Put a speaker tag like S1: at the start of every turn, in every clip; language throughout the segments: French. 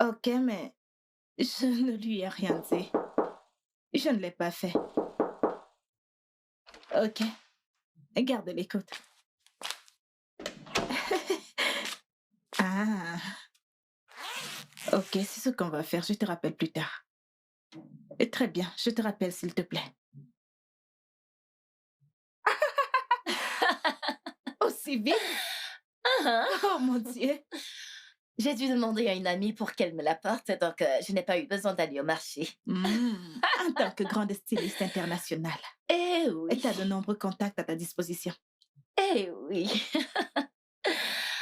S1: Ok, mais je ne lui ai rien dit. Je ne l'ai pas fait. Ok, garde l'écoute. Ah, ok, c'est ce qu'on va faire. Je te rappelle plus tard. Et très bien, je te rappelle s'il te plaît. Aussi vite? Oh mon Dieu.
S2: J'ai dû demander à une amie pour qu'elle me l'apporte, donc je n'ai pas eu besoin d'aller au marché.
S1: En tant que grande styliste internationale,
S2: Eh
S1: et
S2: oui,
S1: tu as de nombreux contacts à ta disposition.
S2: eh oui.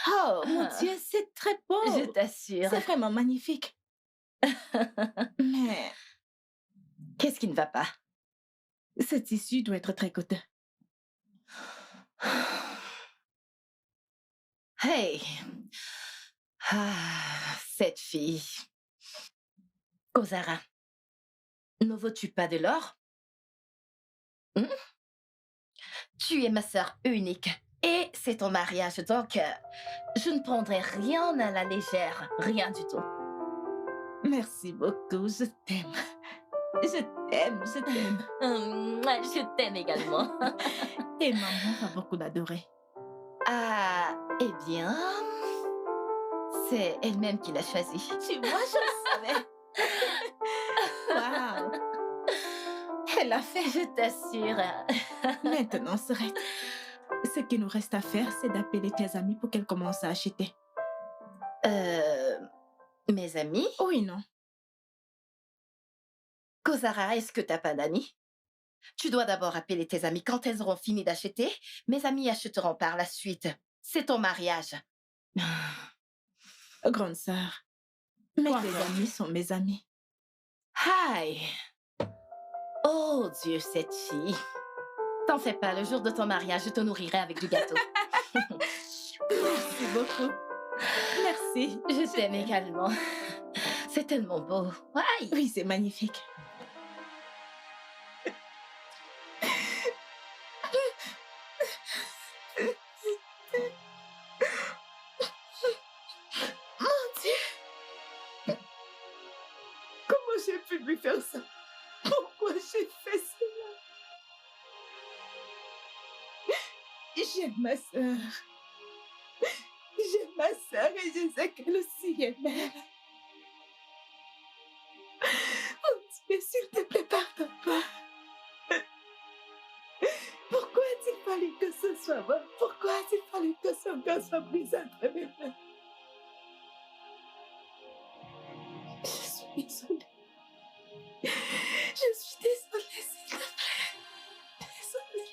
S1: Oh mon
S2: Ah,
S1: Dieu, c'est très
S2: je
S1: beau.
S2: t'assure.
S1: C'est vraiment magnifique. Mais
S2: Qu'est-ce qui ne va pas?
S1: ce tissu doit être très coûteux.
S2: Hey! Cette fille. Kozara, ne vaux-tu pas de l'or? Hmm? Tu es ma sœur unique et c'est ton mariage, donc je ne prendrai rien à la légère, rien du tout.
S1: Merci beaucoup, je t'aime. Je t'aime, je t'aime.
S2: Je t'aime également.
S1: Et maman va beaucoup l'adorer.
S2: Ah, eh bien, c'est elle-même qui l'a choisi.
S1: Tu vois, je le savais. Waouh, elle l'a fait.
S2: Je t'assure.
S1: Maintenant, Sorette, ce qu'il nous reste à faire, c'est d'appeler tes amis pour qu'elles commencent à acheter.
S2: Euh, Mes amis?
S1: Oui, non.
S2: Kozara, est-ce que t'as pas d'amis? Tu dois d'abord appeler tes amis quand elles auront fini d'acheter. Mes amis achèteront par la suite. C'est ton mariage.
S1: Grande sœur, mais
S2: Quoi
S1: tes
S2: donc?
S1: amis sont mes amis.
S2: Aïe! Oh Dieu, cette fille. T'en fais pas, le jour de ton mariage, je te nourrirai avec du gâteau.
S1: Merci beaucoup. Merci.
S2: Je
S1: Je
S2: t'aime
S1: t'aime.
S2: également. C'est tellement beau. Aïe!
S1: Oui, c'est magnifique. Mon Dieu, comment j'ai pu lui faire ça? Pourquoi j'ai fait cela? J'aime ma sœur. J'aime ma sœur et je sais qu'elle aussi aime. Mon Dieu, s'il te plaît, pardonne-moi. Pourquoi a-t-il fallu que ce soit moi? Pourquoi a-t-il fallu que son cœur soit brisé entre mes mains? Je suis désolée. Je suis désolée, s'il te plaît. Désolée.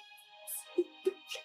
S1: S'il te plaît.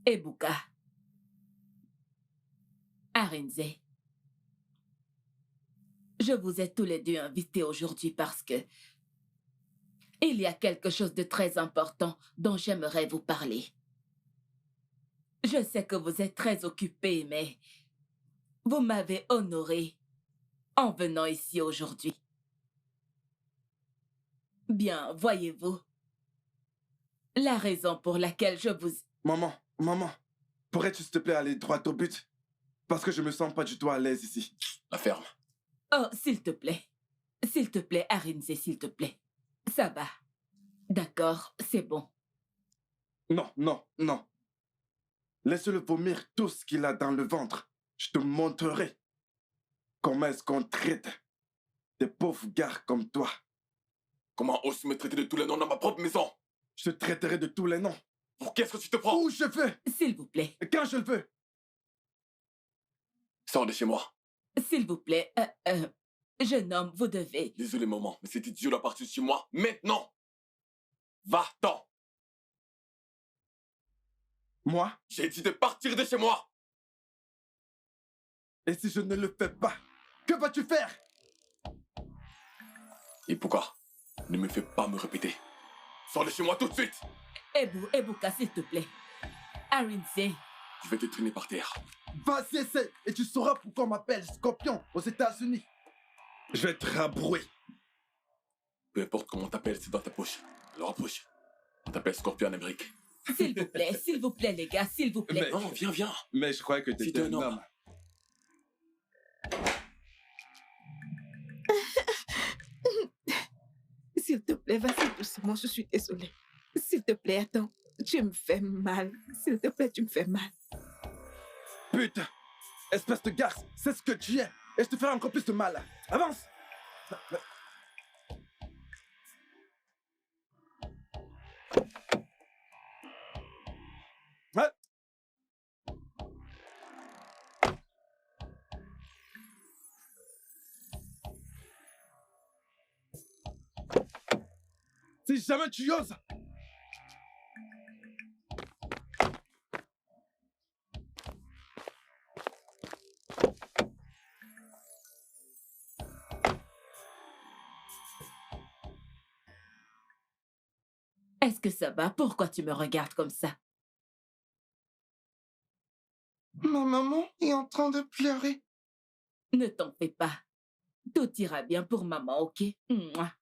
S1: Ebuka, Arinze, je vous ai tous les deux invités aujourd'hui parce que il y a quelque chose de très important dont j'aimerais vous parler. Je sais que vous êtes très occupés, mais vous m'avez honoré en venant ici aujourd'hui. Bien, voyez-vous, la raison pour laquelle je vous...
S3: Maman, pourrais-tu s'il te plaît aller droit au but? Parce que je me sens pas du tout à l'aise ici.
S4: La ferme.
S3: Ah.
S1: Oh, s'il te plaît, Arinze, s'il te plaît. Ça va. D'accord, c'est bon.
S3: Non. Laisse-le vomir tout ce qu'il a dans le ventre. Je te montrerai comment est-ce qu'on traite des pauvres gars comme toi.
S4: Comment oses-tu me traiter de tous les noms dans ma propre maison?
S3: Je te traiterai de tous les noms.
S4: Pour qu'est-ce que tu te prends?
S3: Où je veux,
S1: S'il vous plaît,
S3: et quand je le veux.
S4: Sors de chez moi.
S1: s'il vous plaît, jeune homme, vous devez...
S4: Désolé, maman, mais c'est idiot de partir de chez moi maintenant. Va-t'en.
S3: Moi,
S4: J'ai dit de partir de chez moi.
S3: et si je ne le fais pas, que vas-tu faire?
S4: Et pourquoi? Ne me fais pas me répéter. Sors de chez moi tout de suite.
S1: Ebuka, s'il te plaît. Arinze,
S4: Je vais te traîner par terre.
S3: Vas-y, essaie, et tu sauras pourquoi on m'appelle Scorpion aux États-Unis. Je vais te rabrouer.
S4: Peu importe comment on t'appelle, c'est dans ta poche. Alors approche. On t'appelle Scorpion en Amérique.
S1: s'il vous plaît, les gars, s'il vous plaît.
S3: Mais-
S4: Non, viens.
S3: Mais je croyais que
S4: Si
S3: t'étais
S4: t'es
S3: un
S4: un homme.
S3: homme.
S1: S'il te plaît, vas-y doucement, je suis désolée. S'il te plaît, attends, tu me fais mal. S'il te plaît, tu me fais mal.
S3: Putain, espèce de garce, c'est ce que tu es. Et je te ferai encore plus de mal. Avance. Ouais. Si jamais tu oses.
S1: Est-ce que ça va? Pourquoi tu me regardes comme ça?
S5: Ma maman est en train de pleurer.
S1: Ne t'en fais pas. Tout ira bien pour maman, ok? Mouah.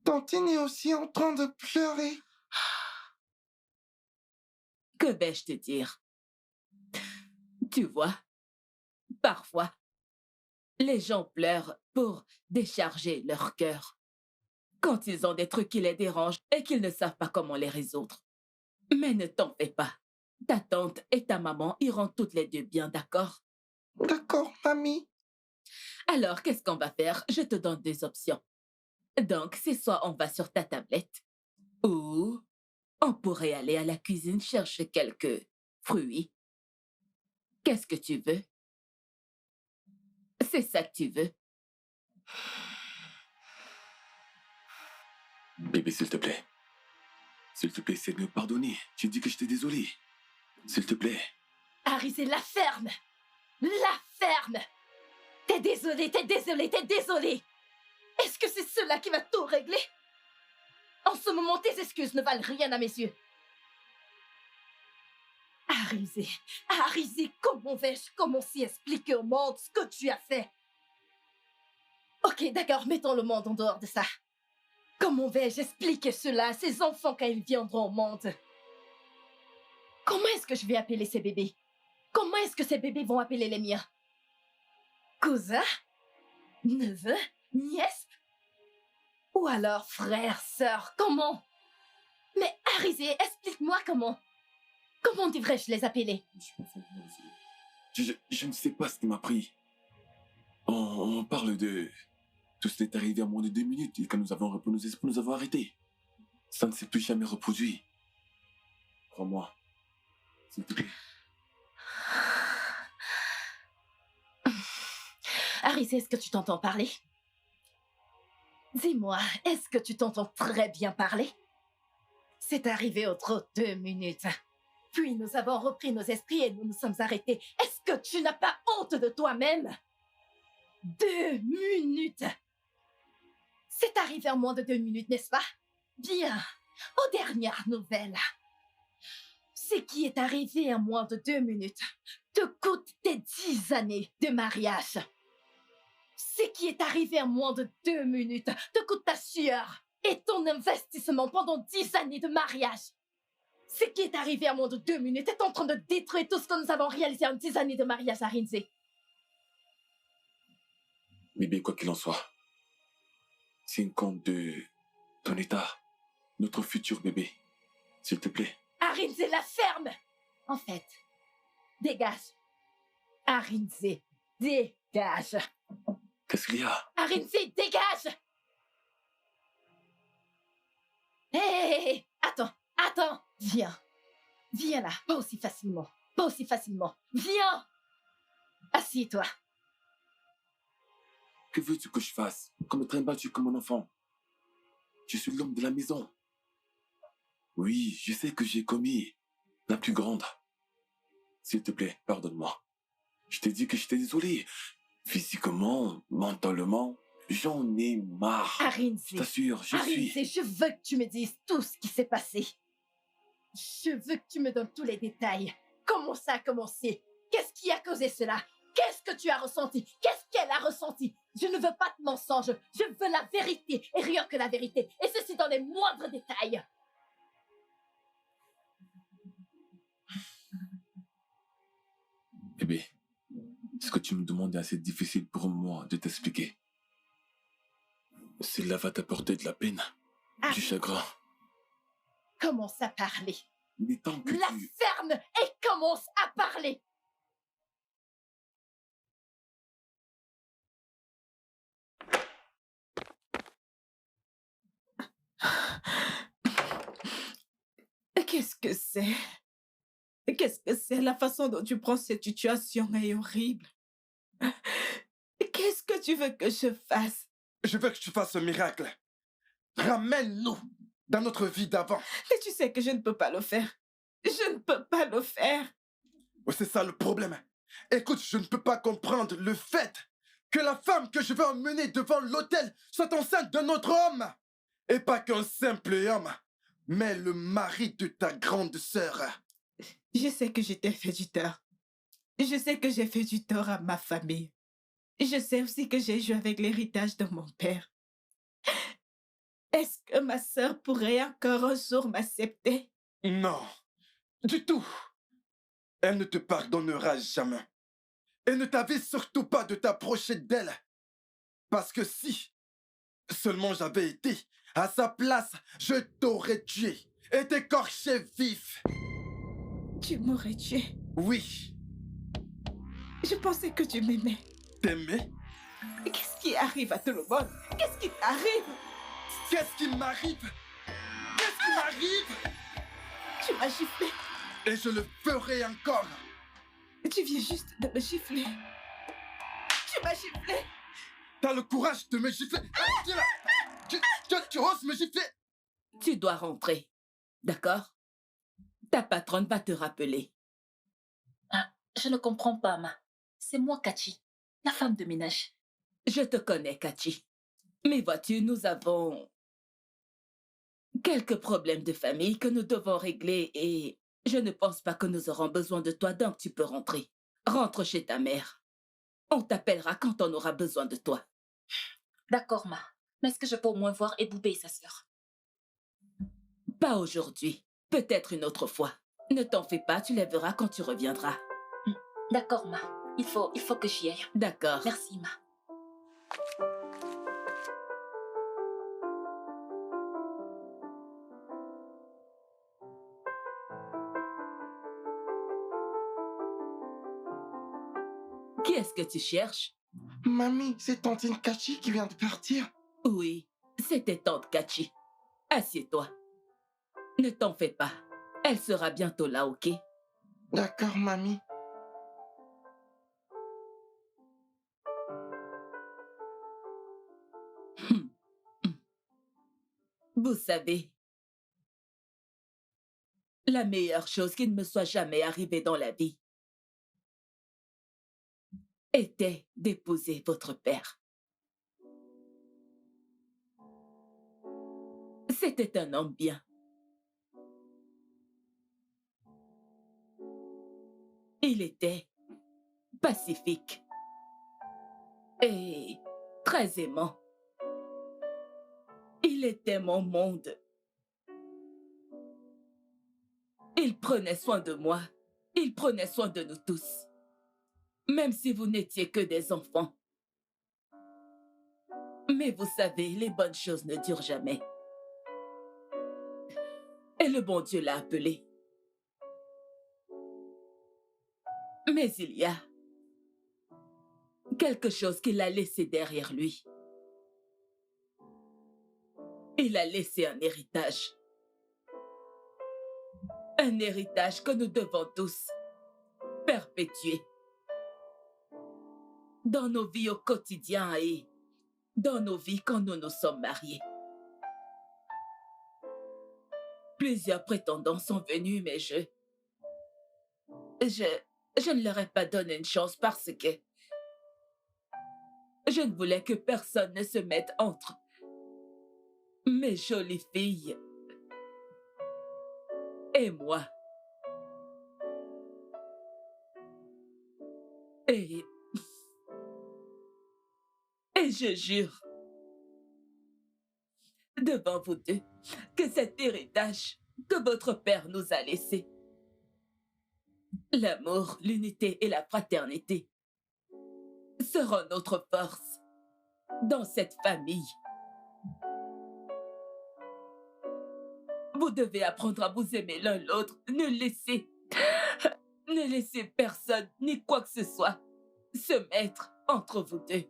S5: Tantine est aussi en train de pleurer.
S1: Que vais-je te dire? Tu vois, parfois, les gens pleurent pour décharger leur cœur. Quand ils ont des trucs qui les dérangent et qu'ils ne savent pas comment les résoudre. Mais ne t'en fais pas. Ta tante et ta maman iront toutes les deux bien, d'accord?
S5: D'accord, mamie.
S1: Alors, qu'est-ce qu'on va faire? Je te donne des options. Donc, c'est soit on va sur ta tablette, ou on pourrait aller à la cuisine chercher quelques fruits. Qu'est-ce que tu veux? C'est ça que tu veux?
S4: Bébé, s'il te plaît. S'il te plaît, essaie de me pardonner. Tu dis que je t'ai désolé. S'il te plaît.
S2: Arinze, la ferme. La ferme. T'es désolé. Est-ce que c'est cela qui va tout régler? En ce moment, tes excuses ne valent rien à mes yeux. Arinze, comment vais-je commencer à expliquer au monde ce que tu as fait? Ok, d'accord, mettons le monde en dehors de ça. Comment vais-je expliquer cela à ces enfants quand ils viendront au monde? Comment est-ce que je vais appeler ces bébés? Comment est-ce que ces bébés vont appeler les miens? Cousin? Neveu? Nièce? Ou alors frère, sœur? Comment? Mais Arinze, explique-moi comment. Comment devrais-je les appeler?
S4: Je ne sais pas ce qui m'a pris. On parle de... Tout s'est arrivé en moins de 2 minutes et quand nous avons repris nos esprits, nous avons arrêté. Ça ne s'est plus jamais reproduit. Crois-moi. S'il te plaît.
S2: Arinze, est-ce que tu t'entends parler? Dis-moi, est-ce que tu t'entends très bien parler? C'est arrivé aux trop 2 minutes. Puis nous avons repris nos esprits et nous nous sommes arrêtés. Est-ce que tu n'as pas honte de toi-même? 2 minutes. C'est arrivé en moins de 2 minutes, n'est-ce pas? Bien. Aux dernières nouvelles. Ce qui est arrivé en moins de 2 minutes te coûte tes 10 années de mariage. Ce qui est arrivé en moins de 2 minutes te coûte ta sueur et ton investissement pendant 10 années de mariage. Ce qui est arrivé en moins de 2 minutes est en train de détruire tout ce que nous avons réalisé en 10 années de mariage à Rinzé.
S4: Bébé, quoi qu'il en soit, c'est une compte de ton état, notre futur bébé. S'il te plaît.
S2: Arinze la ferme! En fait, dégage. Arinze, dégage.
S4: Qu'est-ce qu'il y a?
S2: Arinze, dégage! Hé, attends, viens. Viens là, pas aussi facilement. Viens! Assieds-toi.
S4: Que veux-tu que je fasse? Qu'on me traîne battu comme un enfant? Je suis l'homme de la maison. Oui, je sais que j'ai commis la plus grande. S'il te plaît, pardonne-moi. Je t'ai dit que j'étais désolé. Physiquement, mentalement, j'en ai marre.
S2: Arinze.
S4: Je t'assure, je
S2: Arinze,
S4: suis...
S2: je veux que tu me dises tout ce qui s'est passé. Je veux que tu me donnes tous les détails. Comment ça a commencé? Qu'est-ce qui a causé cela? Qu'est-ce que tu as ressenti? Qu'est-ce qu'elle a ressenti? Je ne veux pas de mensonges. Je veux la vérité et rien que la vérité. Et ceci dans les moindres détails.
S4: Bébé, ce que tu me demandes est assez difficile pour moi de t'expliquer. Cela va t'apporter de la peine, du chagrin.
S2: Commence à parler.
S4: Il est temps que
S2: La
S4: tu...
S2: ferme et commence à parler.
S1: Qu'est-ce que c'est? Qu'est-ce que c'est? La façon dont tu prends cette situation est horrible. Qu'est-ce que tu veux que je fasse?
S3: Je veux que tu fasses un miracle. Ramène-nous dans notre vie d'avant.
S1: Mais tu sais que je ne peux pas le faire. Je ne peux pas le faire.
S3: Oh, c'est ça le problème. Écoute, je ne peux pas comprendre le fait que la femme que je veux emmener devant l'autel soit enceinte d'un autre homme. Et pas qu'un simple homme, mais le mari de ta grande sœur.
S1: Je sais que je t'ai fait du tort. Je sais que j'ai fait du tort à ma famille. Je sais aussi que j'ai joué avec l'héritage de mon père. Est-ce que ma sœur pourrait encore un jour m'accepter?
S3: Non, du tout. Elle ne te pardonnera jamais. Et ne t'avise surtout pas de t'approcher d'elle. Parce que si seulement j'avais été à sa place, je t'aurais tué et t'écorché vif.
S1: Tu m'aurais tué.
S3: Oui,
S1: Je pensais que tu m'aimais.
S3: t'aimais?
S1: Qu'est-ce qui arrive à tout le monde? Qu'est-ce qui t'arrive?
S3: Qu'est-ce qui m'arrive? Qu'est-ce qui m'arrive?
S1: Tu m'as giflé.
S3: Et je le ferai encore.
S1: Tu viens juste de me gifler. Tu m'as giflé.
S3: T'as le courage de me gifler. Viens là. Tu oses me gifler?
S1: Tu dois rentrer. D'accord? Ta patronne va te rappeler.
S6: Ah, je ne comprends pas, Ma. C'est moi, Kachi, la femme de ménage.
S1: Je te connais, Kachi. Mais vois-tu, nous avons quelques problèmes de famille que nous devons régler et je ne pense pas que nous aurons besoin de toi, donc tu peux rentrer. Rentre chez ta mère. On t'appellera quand on aura besoin de toi.
S6: D'accord, Ma. Mais est-ce que je peux au moins voir Eboubé et sa sœur?
S1: Pas aujourd'hui. Peut-être une autre fois. Ne t'en fais pas, tu les verras quand tu reviendras.
S6: D'accord, Ma. Il faut que j'y aille.
S1: D'accord.
S6: Merci, Ma.
S1: Qui est-ce que tu cherches?
S5: Mamie, c'est Tantine Kachi qui vient de partir.
S1: Oui, c'était tante Kachi. Assieds-toi. Ne t'en fais pas. Elle sera bientôt là, ok?
S5: D'accord, mamie.
S1: Vous savez, La meilleure chose qui ne me soit jamais arrivée dans la vie était d'épouser votre père. C'était un homme bien. Il était pacifique et très aimant. Il était mon monde. Il prenait soin de moi. Il prenait soin de nous tous. Même si vous n'étiez que des enfants. Mais vous savez, les bonnes choses ne durent jamais. Et le bon Dieu l'a appelé. Mais il y a quelque chose qu'il a laissé derrière lui. Il a laissé un héritage. Un héritage que nous devons tous perpétuer. Dans nos vies au quotidien et dans nos vies quand nous nous sommes mariés. Plusieurs prétendants sont venus, mais je ne leur ai pas donné une chance parce que je ne voulais que personne ne se mette entre mes jolies filles et moi. Et je jure devant vous deux que cet héritage que votre père nous a laissé, l'amour, l'unité et la fraternité, seront notre force dans cette famille. Vous devez apprendre à vous aimer l'un l'autre. Ne laissez personne ni quoi que ce soit se mettre entre vous deux.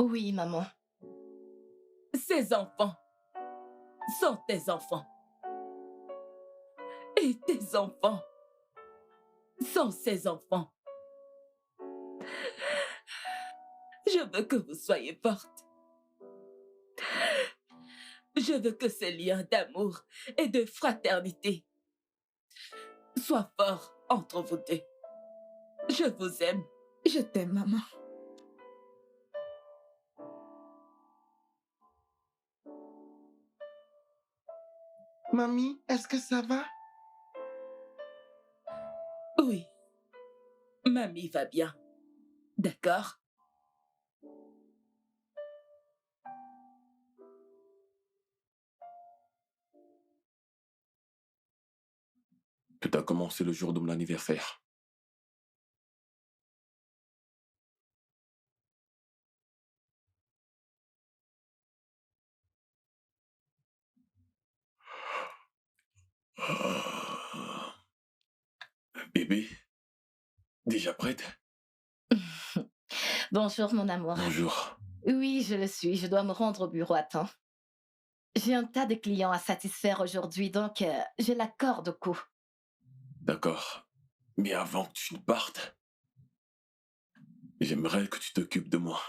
S2: Oui, maman.
S1: Ces enfants sont tes enfants. Et tes enfants sont ses enfants. Je veux que vous soyez fortes. Je veux que ce lien d'amour et de fraternité soit fort entre vous deux. Je vous aime.
S5: Je t'aime, maman. Mamie, est-ce que ça va?
S1: Oui. Mamie va bien. D'accord?
S4: Tout a commencé le jour de mon anniversaire. Bébé, déjà prête?
S2: Bonjour, mon amour.
S4: Bonjour.
S2: Oui, je le suis. Je dois me rendre au bureau à temps. J'ai un tas de clients à satisfaire aujourd'hui, donc j'ai la corde au cou.
S4: D'accord. Mais avant que tu ne partes, j'aimerais que tu t'occupes de moi.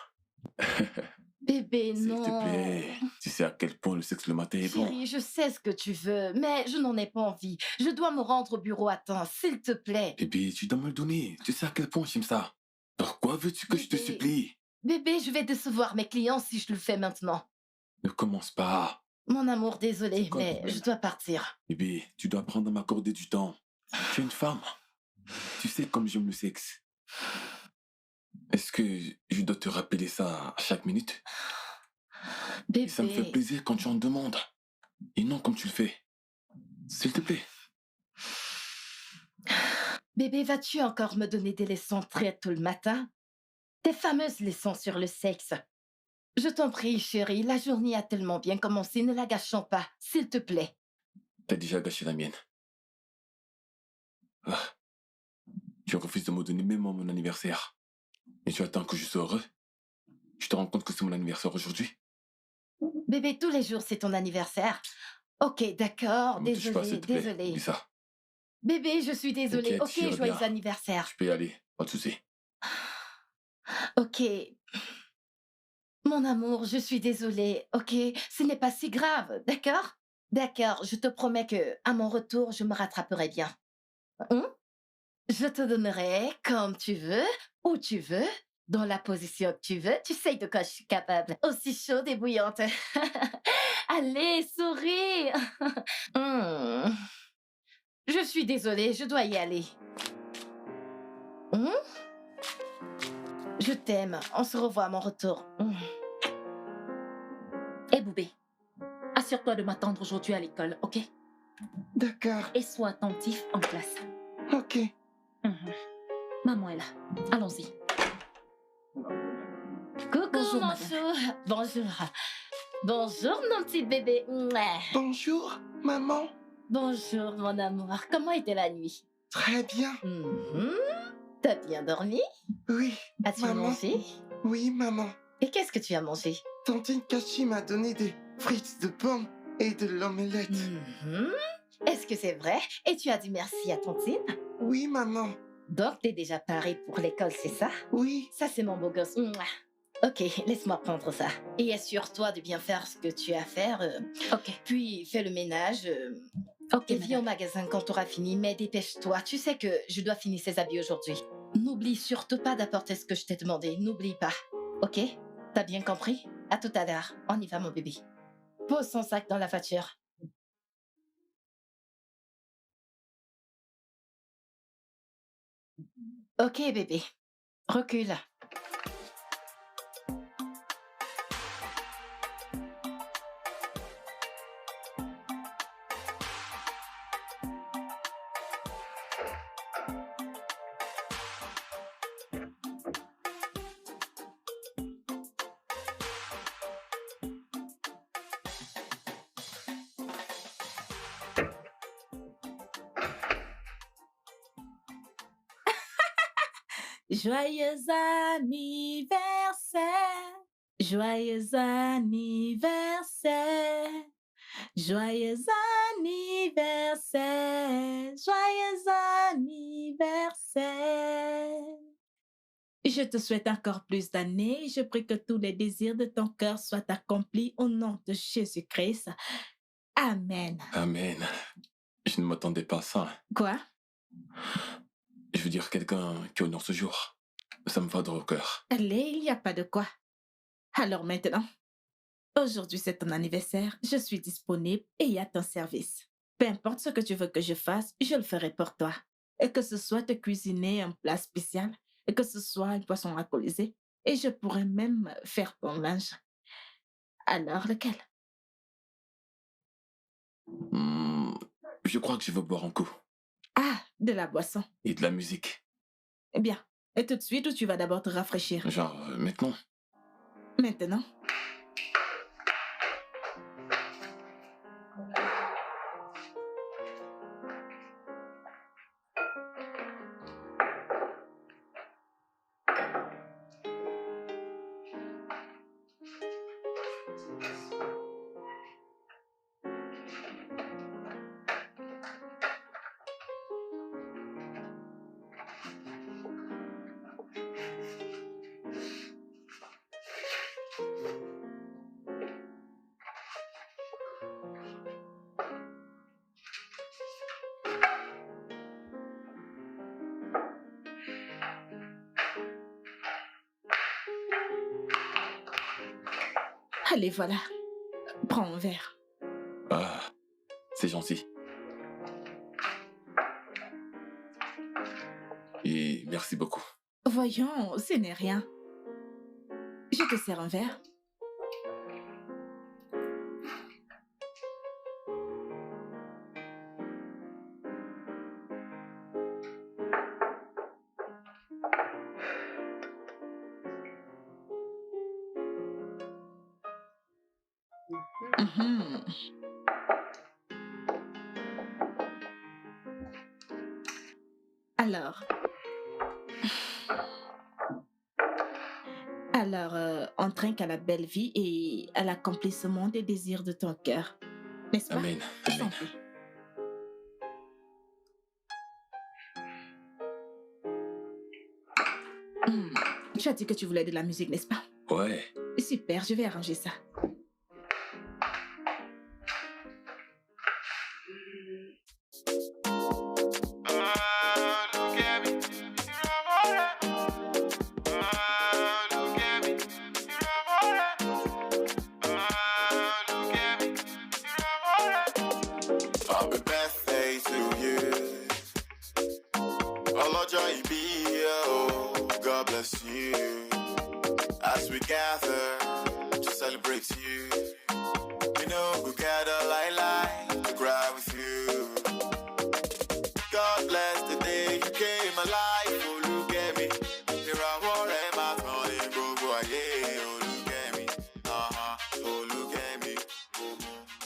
S2: Bébé,
S4: S'il
S2: non.
S4: te plaît. Tu sais à quel point le sexe le matin est bon.
S2: Chérie, je sais ce que tu veux, mais je n'en ai pas envie. Je dois me rendre au bureau à temps, s'il te plaît.
S4: Bébé, tu dois me le donner. Tu sais à quel point j'aime ça. Pourquoi veux-tu que je te
S2: Bébé.
S4: supplie?
S2: Bébé, je vais décevoir mes clients si je le fais maintenant.
S4: Ne commence pas.
S2: Mon amour, désolé,
S4: C'est quoi le
S2: mais
S4: problème?
S2: je dois partir.
S4: Bébé, tu dois apprendre à m'accorder du temps. Tu es une femme. Tu sais comme j'aime le sexe. Est-ce que je dois te rappeler ça à chaque minute?
S2: Bébé,
S4: Et ça me fait plaisir quand tu en demandes. Et non comme tu le fais. S'il te plaît.
S2: bébé, vas-tu encore me donner des leçons très tôt le matin? Tes fameuses leçons sur le sexe. Je t'en prie, chérie, la journée a tellement bien commencé, ne la gâchons pas, s'il te plaît.
S4: T'as déjà gâché la mienne. Ah. Tu refuses de me donner même à mon anniversaire. Et tu attends que je sois heureux. Tu te rends compte que c'est mon anniversaire aujourd'hui?
S2: Bébé, tous les jours, c'est ton anniversaire. Ok, d'accord,
S4: Ne me touche pas,
S2: désolé,
S4: s'il te plaît.
S2: désolé.
S4: Dis ça.
S2: Bébé, je suis désolée.
S4: T'inquiète,
S2: Ok,
S4: j'irai
S2: joyeux
S4: bien.
S2: anniversaire.
S4: Je peux y aller. Pas de souci.
S2: Ok. Mon amour, je suis désolée. Ok, ce n'est pas si grave, d'accord? D'accord, je te promets que à mon retour, je me rattraperai bien. Hein? Je te donnerai comme tu veux, où tu veux, dans la position que tu veux. Tu sais de quoi je suis capable. Aussi chaude et bouillante. Allez, souris. Hmm. Je suis désolée, je dois y aller. Hmm? Je t'aime. On se revoit à mon retour. Hmm.
S6: Hé, Boubé, assure-toi de m'attendre aujourd'hui à l'école, ok?
S5: D'accord.
S6: Et sois attentif en classe.
S5: Ok.
S6: Mhm. Maman est là. Allons-y.
S2: Coucou,
S6: Bonjour,
S2: mon
S6: madame.
S2: chou. Bonjour. Bonjour, mon petit bébé. Mouah.
S5: Bonjour, maman.
S2: Bonjour, mon amour. Comment était la nuit?
S5: Très bien.
S2: Mhm. T'as bien dormi?
S5: Oui,
S2: As-tu
S5: maman.
S2: mangé?
S5: Oui, maman.
S2: Et qu'est-ce que tu as mangé?
S5: Tantine Kachi m'a donné des frites de pommes et de l'omelette.
S2: Mhm. Est-ce que c'est vrai? Et tu as dit merci à Tantine?
S5: Oui, maman.
S2: Donc, t'es déjà paré pour l'école, c'est ça?
S5: Oui.
S2: Ça, c'est mon beau gosse. Mouah. Ok, laisse-moi prendre ça. Et assure-toi de bien faire ce que tu as à faire.
S6: Ok,
S2: Puis, fais le ménage.
S6: ok,
S2: Et viens au
S6: madame.
S2: magasin quand tu auras fini, mais dépêche-toi. Tu sais que je dois finir ces habits aujourd'hui. N'oublie surtout pas d'apporter ce que je t'ai demandé. N'oublie pas. Ok? T'as bien compris? À tout à l'heure. On y va, mon bébé. Pose son sac dans la voiture. Ok, bébé. Recule.
S1: Joyeux anniversaire, joyeux anniversaire, joyeux anniversaire, joyeux anniversaire. Je te souhaite encore plus d'années. Je prie que tous les désirs de ton cœur soient accomplis au nom de Jésus-Christ. Amen.
S4: Amen. Je ne m'attendais pas à ça.
S1: Quoi?
S4: Je veux dire quelqu'un qui honore ce jour. Ça me va droit au cœur.
S1: Allez, il n'y a pas de quoi. Alors maintenant, aujourd'hui c'est ton anniversaire, je suis disponible et à ton service. Peu importe ce que tu veux que je fasse, je le ferai pour toi. Et que ce soit te cuisiner un plat spécial, et que ce soit un poisson alcoolisé, et je pourrais même faire ton linge. Alors, lequel?
S4: Hmm, je crois que je veux boire un coup.
S1: Ah, de la boisson.
S4: Et de la musique.
S1: Eh bien, et tout de suite ou tu vas d'abord te rafraîchir?
S4: Genre, maintenant.
S1: Maintenant? Allez, voilà. Prends un verre.
S4: Ah, c'est gentil. Et merci beaucoup.
S1: Voyons, ce n'est rien. Je te sers un verre. Mhm. Alors, on trinque à la belle vie et à l'accomplissement des désirs de ton cœur. N'est-ce pas?
S4: Amen. Amen.
S1: Santé. Hmm. Tu as dit que tu voulais de la musique, n'est-ce pas?
S4: Ouais.
S1: Super, je vais arranger ça.
S7: Happy birthday to you. Ọlọ́jọ́ ìbí oh, God bless you. As we gather to celebrate you. We know we gather like to cry with you. God bless the day you came alive. Oh, look at me. Ìràwọ̀ rẹ̀ máa tàn ní gbogbo ayé. Oh, look at me. Oh, look at me. Oh, look at me.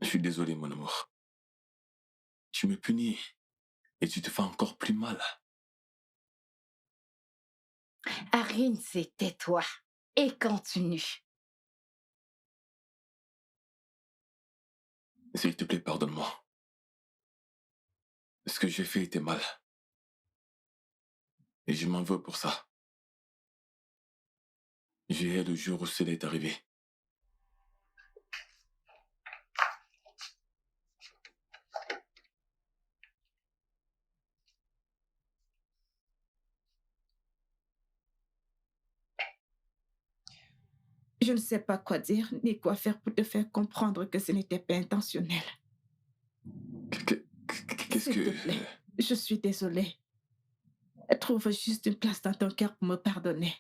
S4: Je suis désolé, mon amour. Tu me punis et tu te fais encore plus mal.
S2: Arin, c'est tais-toi et continue.
S4: S'il te plaît, pardonne-moi. Ce que j'ai fait était mal. Et je m'en veux pour ça. J'ai hais le jour où cela est arrivé.
S1: Je ne sais pas quoi dire ni quoi faire pour te faire comprendre que ce n'était pas intentionnel.
S4: Qu'est-ce
S1: S'il
S4: que...
S1: te plaît, je suis désolée. Trouve juste une place dans ton cœur pour me pardonner.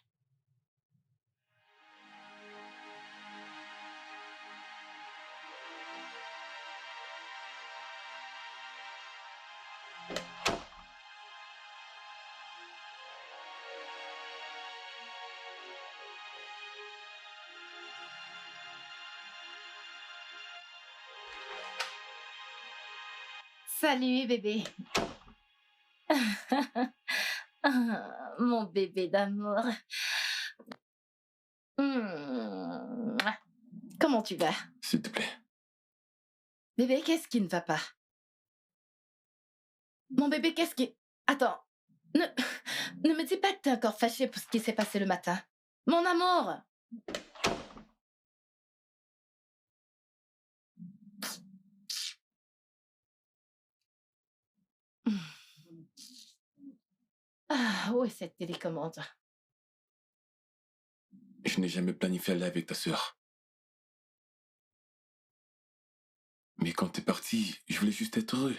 S2: Salut, bébé. Mon bébé d'amour. Comment tu vas?
S4: S'il te plaît.
S2: Bébé, qu'est-ce qui ne va pas? Mon bébé, qu'est-ce qui... Attends, ne me dis pas que t'es encore fâché pour ce qui s'est passé le matin. Mon amour! Ah, où est cette télécommande?
S4: Je n'ai jamais planifié aller avec ta sœur. Mais quand t'es parti, je voulais juste être heureux.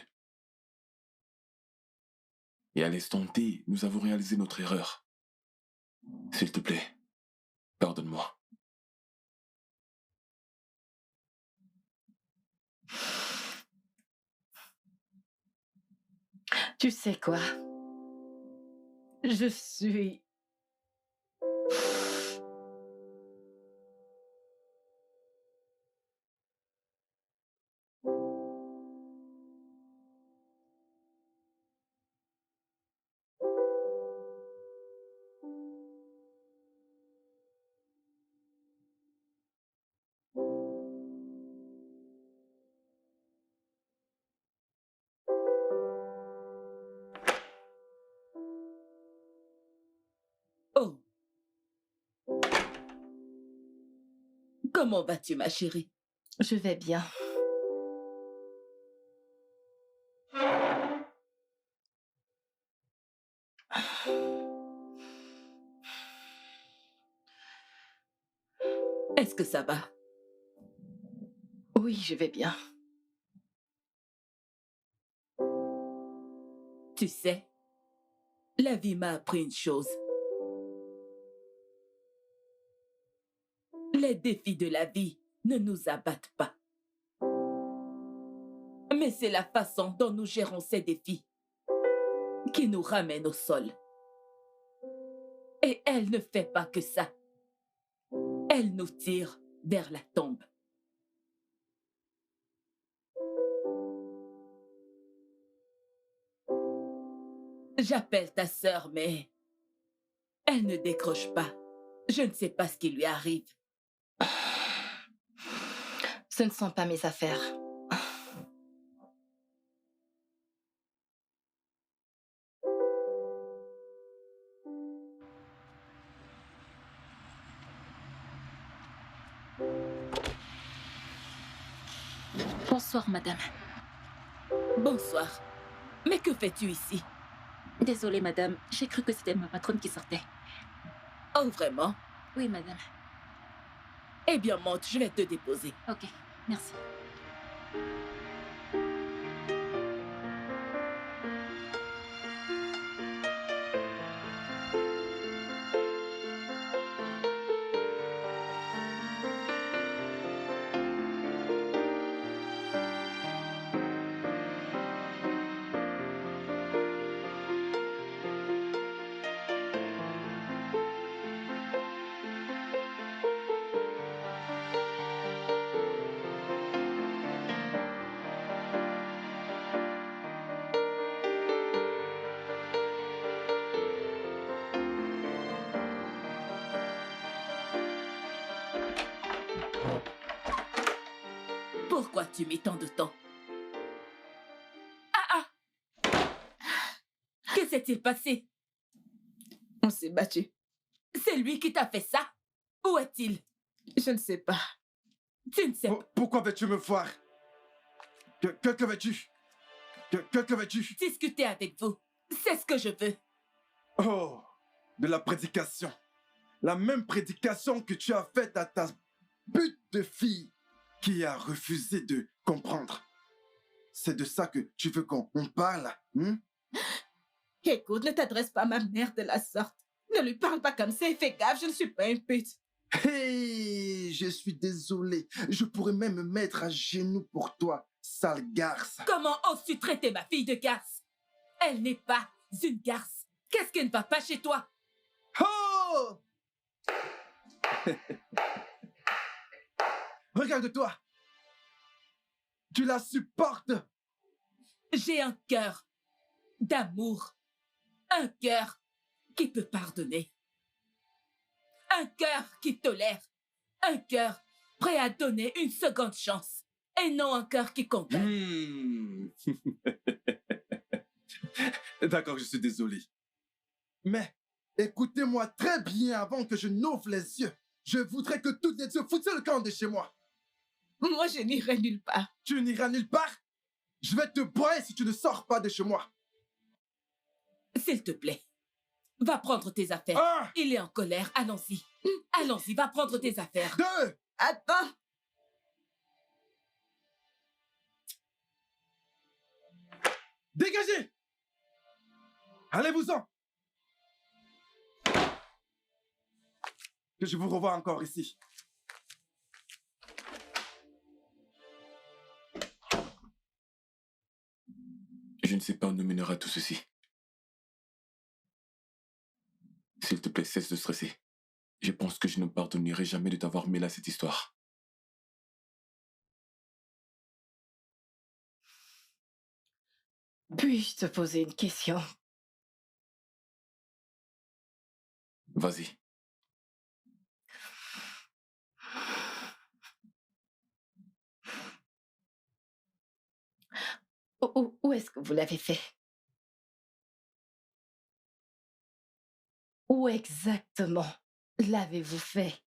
S4: Et à l'instant T, nous avons réalisé notre erreur. S'il te plaît, pardonne-moi.
S2: Tu sais quoi? Je suis...
S1: Oh! Comment vas-tu, ma chérie?
S2: Je vais bien.
S1: Est-ce que ça va?
S2: Oui, je vais bien.
S1: Tu sais, la vie m'a appris une chose. Les défis de la vie ne nous abattent pas. Mais c'est la façon dont nous gérons ces défis qui nous ramène au sol. Et elle ne fait pas que ça. Elle nous tire vers la tombe. J'appelle ta sœur, mais elle ne décroche pas. Je ne sais pas ce qui lui arrive.
S2: Ce ne sont pas mes affaires.
S6: Bonsoir, madame.
S1: Bonsoir. Mais que fais-tu ici?
S6: Désolée, madame. J'ai cru que c'était ma patronne qui sortait.
S1: Oh, vraiment?
S6: Oui, madame.
S1: Eh bien, monte, je vais te déposer.
S6: Ok, merci.
S1: Pourquoi tu mets tant de temps? Ah ah! Que s'est-il passé?
S8: On s'est battu.
S1: C'est lui qui t'a fait ça? Où est-il?
S8: Je ne sais pas.
S1: Tu ne sais pas.
S3: Pourquoi veux-tu me voir? Que veux-tu? Que veux-tu?
S1: Discuter avec vous. C'est ce que je veux.
S3: Oh, de la prédication. La même prédication que tu as faite à ta pute de fille qui a refusé de comprendre. C'est de ça que tu veux qu'on parle, hein?
S8: Écoute, ne t'adresse pas à ma mère de la sorte. Ne lui parle pas comme ça et fais gaffe, je ne suis pas une pute.
S3: Hey, je suis désolé. Je pourrais même me mettre à genoux pour toi, sale garce.
S1: Comment oses-tu traiter ma fille de garce? Elle n'est pas une garce. Qu'est-ce qui ne va pas chez toi?
S3: Oh! Regarde-toi. Tu la supportes.
S1: J'ai un cœur d'amour. Un cœur qui peut pardonner. Un cœur qui tolère. Un cœur prêt à donner une seconde chance. Et non un cœur qui condamne.
S3: D'accord, je suis désolé. Mais écoutez-moi très bien avant que je n'ouvre les yeux. Je voudrais que toutes les deux foutent le camp de chez moi.
S8: Moi, je n'irai nulle part.
S3: Tu n'iras nulle part? Je vais te broyer si tu ne sors pas de chez moi.
S1: S'il te plaît, va prendre tes affaires.
S3: Un,
S1: Il est en colère, allons-y. Allons-y, va prendre tes affaires.
S3: 2,
S8: Attends.
S3: dégagez! Allez-vous-en! Que je vous revoie encore ici.
S4: Je ne sais pas où nous mènera tout ceci. S'il te plaît, cesse de stresser. Je pense que je ne pardonnerai jamais de t'avoir mêlé à cette histoire.
S2: Puis-je te poser une question?
S4: Vas-y.
S2: Où est-ce que vous l'avez fait? Où exactement l'avez-vous fait?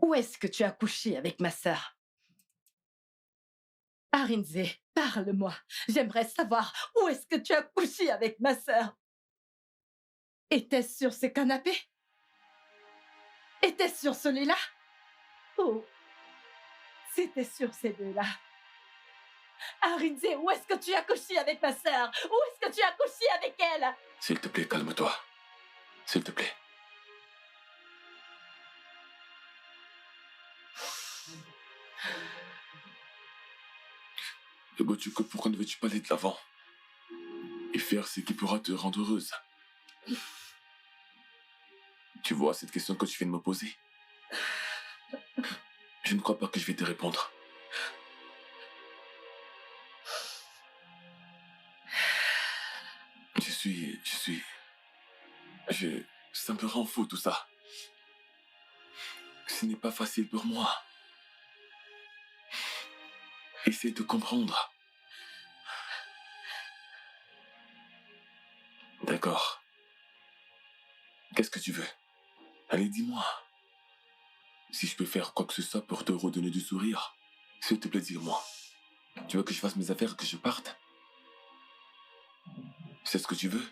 S2: Où est-ce que tu as couché avec ma sœur? Arinze, parle-moi. J'aimerais savoir où est-ce que tu as couché avec ma sœur? Était-ce sur ce canapé? Était-ce sur celui-là? Oh, c'était sur ces deux-là. Arinze, où est-ce que tu as couché avec ma sœur? Où est-ce que tu as couché avec elle?
S4: S'il te plaît, calme-toi. S'il te plaît. Et bah, du coup, pourquoi ne veux-tu pas aller de l'avant et faire ce qui pourra te rendre heureuse? Tu vois, cette question que tu viens de me poser, je ne crois pas que je vais te répondre. Ça me rend fou tout ça. Ce n'est pas facile pour moi. Essaie de comprendre. D'accord. Qu'est-ce que tu veux? Allez, dis-moi. Si je peux faire quoi que ce soit pour te redonner du sourire, s'il te plaît, dis-moi. Tu veux que je fasse mes affaires et que je parte? C'est ce que tu veux?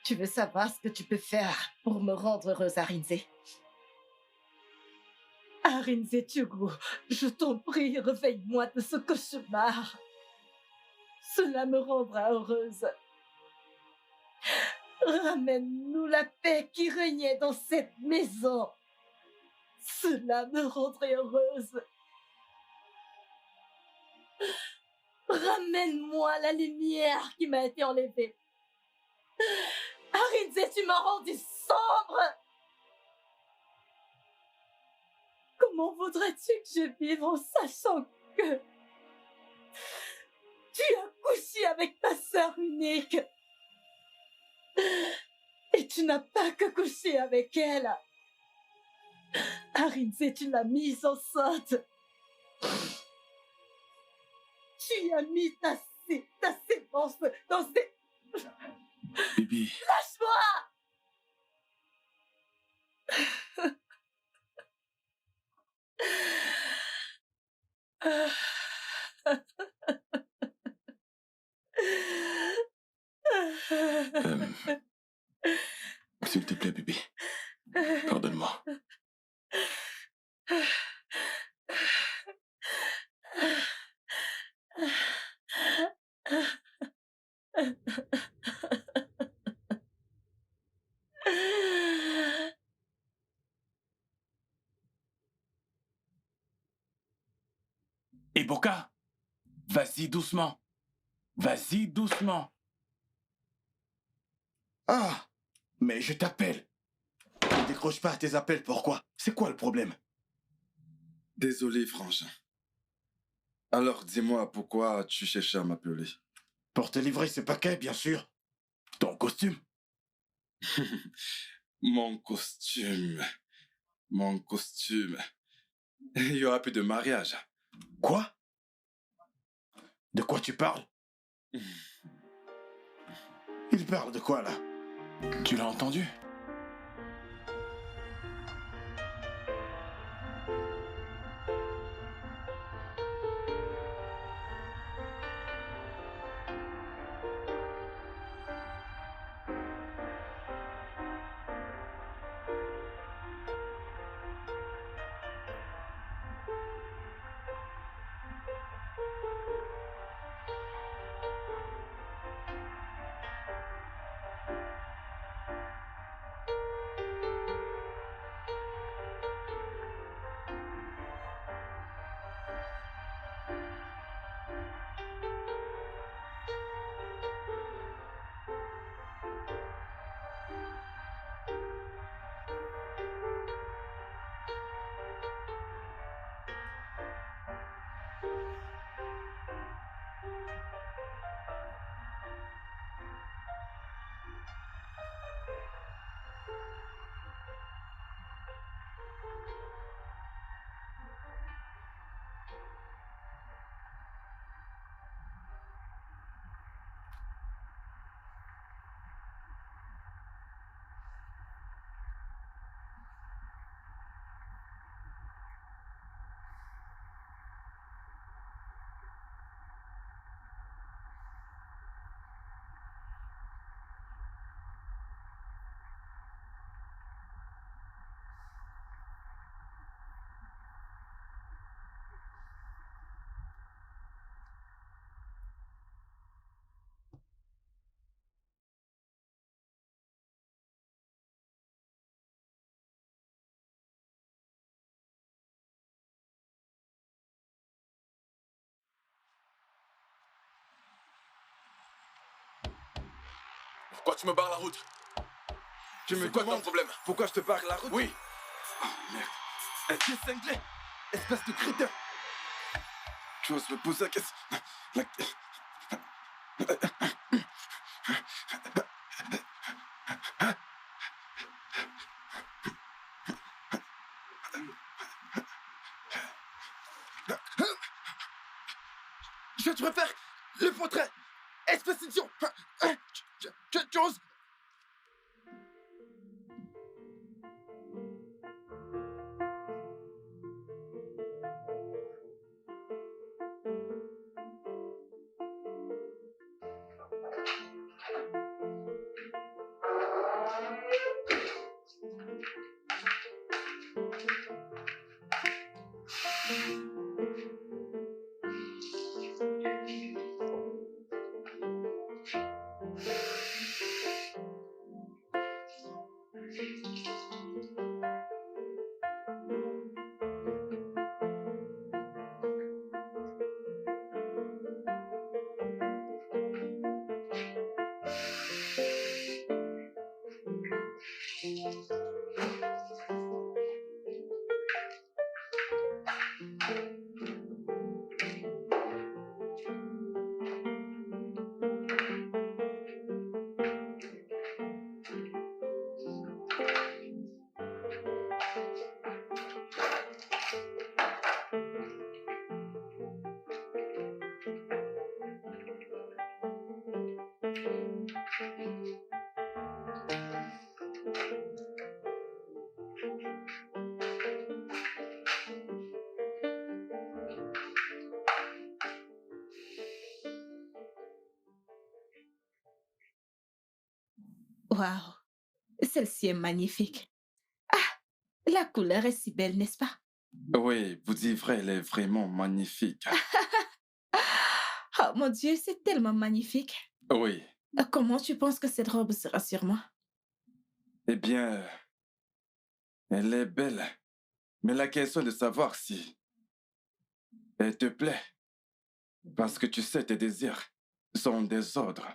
S2: Tu veux savoir ce que tu peux faire pour me rendre heureuse, Arinze?
S8: Arinze Tiougou, je t'en prie, réveille-moi de ce cauchemar. Cela me rendra heureuse. Ramène-nous la paix qui régnait dans cette maison. Cela me rendrait heureuse. Ramène-moi la lumière qui m'a été enlevée. Arinze, tu m'as rendu sombre. Comment voudrais-tu que je vive en sachant que tu as couché avec ta sœur unique et tu n'as pas que couché avec elle? Arinze, tu l'as mise enceinte. Tu as mis ta sémence dans ses...
S4: Bibi.
S8: Lâche-moi!
S4: S'il te plaît, bébé. Pardonne-moi.
S9: Et Boka, vas-y doucement. Vas-y doucement.
S5: Ah, mais je t'appelle. Tu ne décroches pas tes appels, pourquoi? C'est quoi le problème?
S3: Désolé, frangin. Alors, dis-moi pourquoi tu cherchais à m'appeler.
S5: Pour te livrer ce paquet, bien sûr. Ton costume.
S3: Mon costume. Mon costume. Il y aura plus de mariage.
S5: Quoi? De quoi tu parles? Il parle de quoi, là?
S9: Tu l'as entendu?
S4: Pourquoi tu me barres la route?
S3: Tu me
S4: C'est quoi ton
S3: demandes
S4: problème?
S3: pourquoi je te barre la route?
S4: Oui.
S3: Oh, merde. Un pied cinglé. Espèce de crétin. Tu oses me poser la question? La- Je te préfère le portrait. Espèce d'idiot. Tu oses?
S1: Waouh, celle-ci est magnifique. Ah, la couleur est si belle, n'est-ce pas?
S3: Oui, vous dites vrai, elle est vraiment magnifique.
S1: Oh mon Dieu, c'est tellement magnifique.
S3: Oui.
S1: Comment tu penses que cette robe sera sur moi?
S3: Eh bien, elle est belle. Mais la question est de savoir si elle te plaît. Parce que tu sais, tes désirs sont des ordres.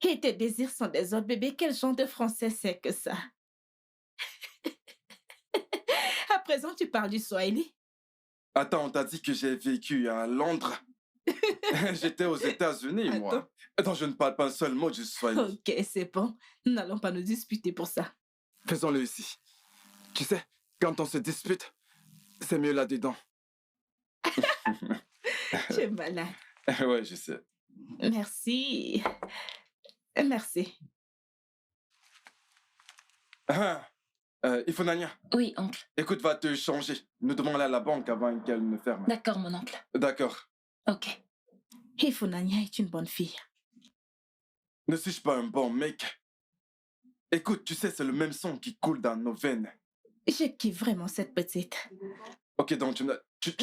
S1: Et tes désirs sont des autres bébés. Quel genre de français c'est que ça? À présent, tu parles du Swahili.
S3: Attends, on t'a dit que j'ai vécu à Londres. J'étais aux États-Unis, moi. Attends, je ne parle pas un seul mot du Swahili.
S1: Ok, c'est bon. N'allons pas nous disputer pour ça.
S3: Faisons-le ici. Tu sais, quand on se dispute, c'est mieux là-dedans.
S1: Tu es malade.
S3: Ouais, je sais.
S1: Merci. Merci.
S3: Ah, Ifonania,
S6: Oui, oncle.
S3: écoute, va te changer. Nous devons aller à la banque avant qu'elle ne ferme.
S6: D'accord, mon oncle.
S3: D'accord.
S6: Ok.
S1: Ifunanya est une bonne fille.
S3: Ne suis-je pas un bon mec? Écoute, tu sais, c'est le même sang qui coule dans nos veines.
S1: Je kiffe vraiment cette petite.
S3: Ok, donc tu
S1: Non,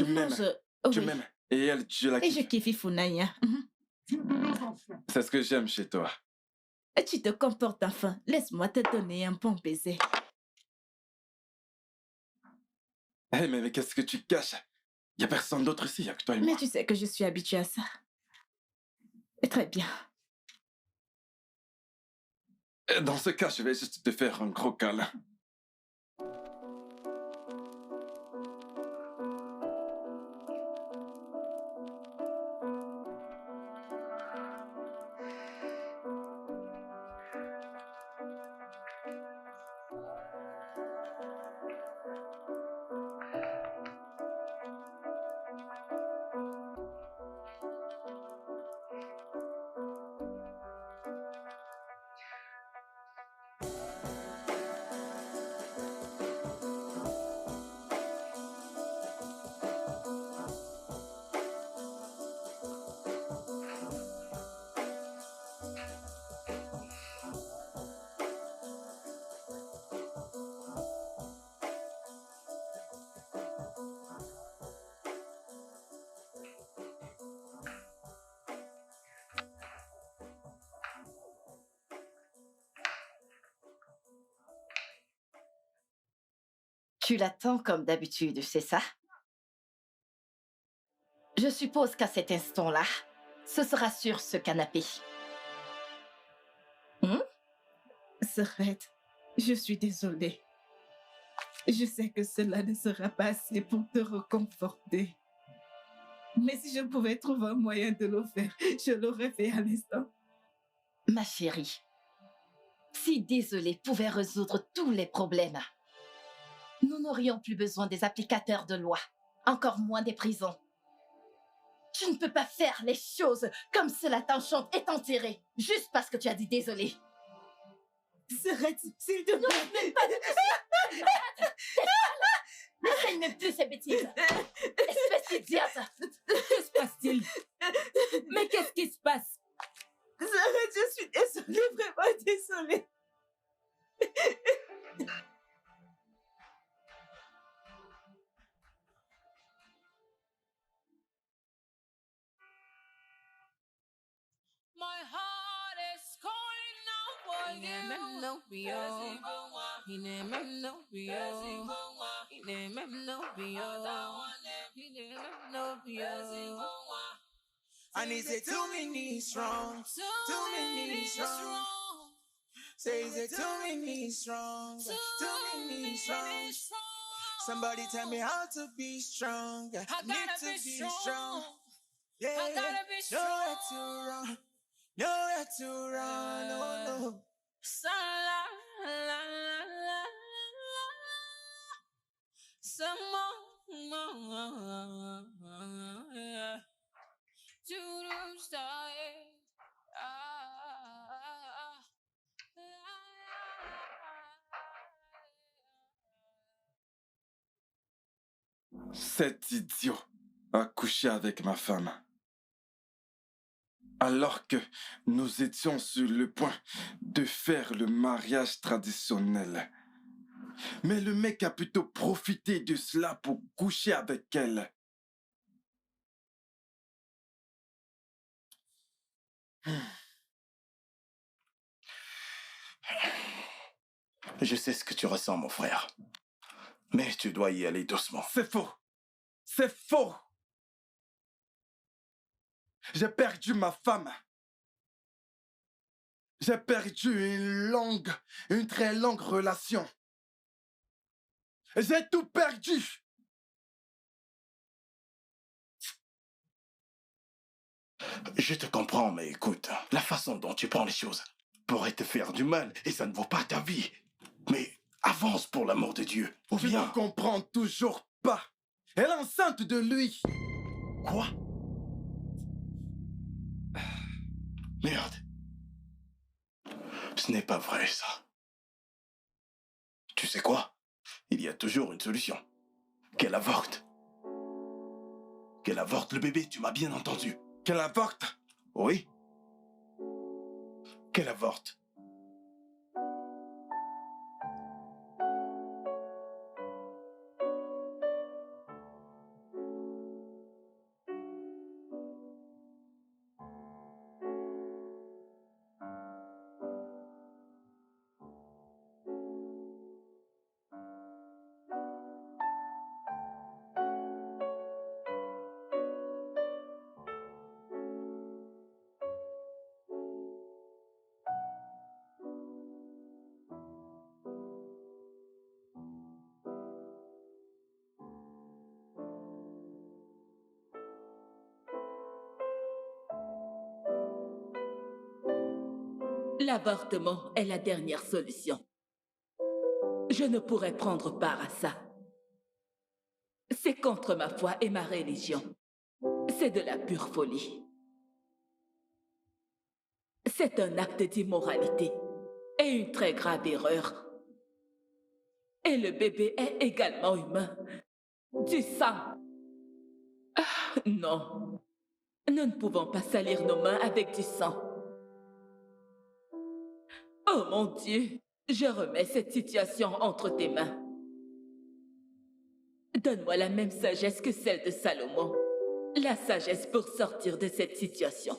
S3: m'aimes. Tu
S1: oui.
S3: m'aimes. Et elle, tu la
S1: Et je
S3: kiffes.
S1: kiffe Ifunanya.
S3: C'est ce que j'aime chez toi.
S1: Tu te comportes enfin. Laisse-moi te donner un bon baiser.
S3: Hé, mais qu'est-ce que tu caches? Il n'y a personne d'autre ici, il n'y a que toi et moi.
S1: Mais tu sais que je suis habituée à ça. Très bien.
S3: Dans ce cas, je vais juste te faire un gros câlin.
S2: Tu l'attends comme d'habitude, c'est ça? Je suppose qu'à cet instant-là, ce sera sur ce canapé.
S8: Serette, je suis désolée. Je sais que cela ne sera pas assez pour te réconforter. Mais si je pouvais trouver un moyen de le faire, je l'aurais fait à l'instant.
S2: Ma chérie, si désolé pouvait résoudre tous les problèmes, nous n'aurions plus besoin des applicateurs de loi, encore moins des prisons. Tu ne peux pas faire les choses comme cela t'enchante et t'enterrer, juste parce que tu as dit désolé.
S8: Serette, s'il te plaît.
S2: Non, même pas de n'essaye même plus ces bêtises. Espèce d'idiote.
S1: Que se passe-t-il? Mais qu'est-ce qui se passe?
S8: Serette, je suis désolée, vraiment désolée.
S10: My heart is calling out for you.
S7: I need say too many strong, too many strong. Say is it too many strong, too many strong. Somebody tell me how to be strong.
S10: I
S7: Need
S10: gotta
S7: to
S10: be
S7: be
S10: strong.
S7: strong. Yeah,
S10: I gotta be strong.
S7: nowhere to run, nowhere to run. Oh no.
S10: Sa la la la la la. Some more. To the side.
S3: Cet idiot a couché avec ma femme. Alors que nous étions sur le point de faire le mariage traditionnel. Mais le mec a plutôt profité de cela pour coucher avec elle.
S5: Je sais ce que tu ressens, mon frère. Mais tu dois y aller doucement.
S3: C'est faux. C'est faux. J'ai perdu ma femme. J'ai perdu une très longue relation. J'ai tout perdu.
S5: Je te comprends, mais écoute, la façon dont tu prends les choses pourrait te faire du mal et ça ne vaut pas ta vie. Mais avance pour l'amour de Dieu. Ou
S3: Tu
S5: bien...
S3: ne comprends toujours pas. Elle est enceinte de lui.
S5: Quoi? Merde. Ce n'est pas vrai, ça. Tu sais quoi? Il y a toujours une solution. Qu'elle avorte. Qu'elle avorte le bébé, tu m'as bien entendu.
S3: Qu'elle avorte.
S5: Oui. Qu'elle avorte.
S1: L'avortement est la dernière solution. Je ne pourrais prendre part à ça. C'est contre ma foi et ma religion. C'est de la pure folie. C'est un acte d'immoralité et une très grave erreur. Et le bébé est également humain. Du sang. Ah, non. Nous ne pouvons pas salir nos mains avec du sang. Oh mon Dieu, je remets cette situation entre tes mains. Donne-moi la même sagesse que celle de Salomon. La sagesse pour sortir de cette situation.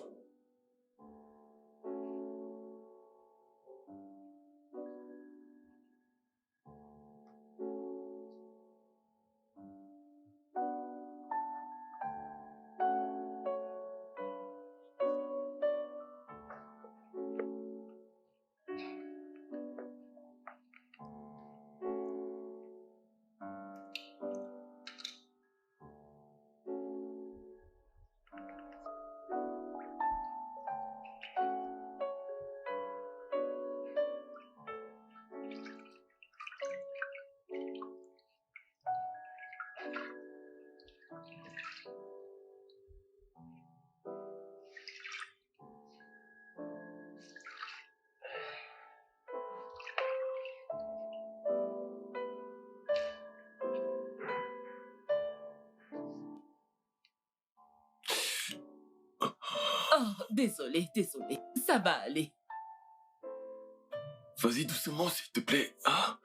S1: Oh, désolé, désolé. Ça va aller.
S4: Vas-y doucement, s'il te plaît. Ah,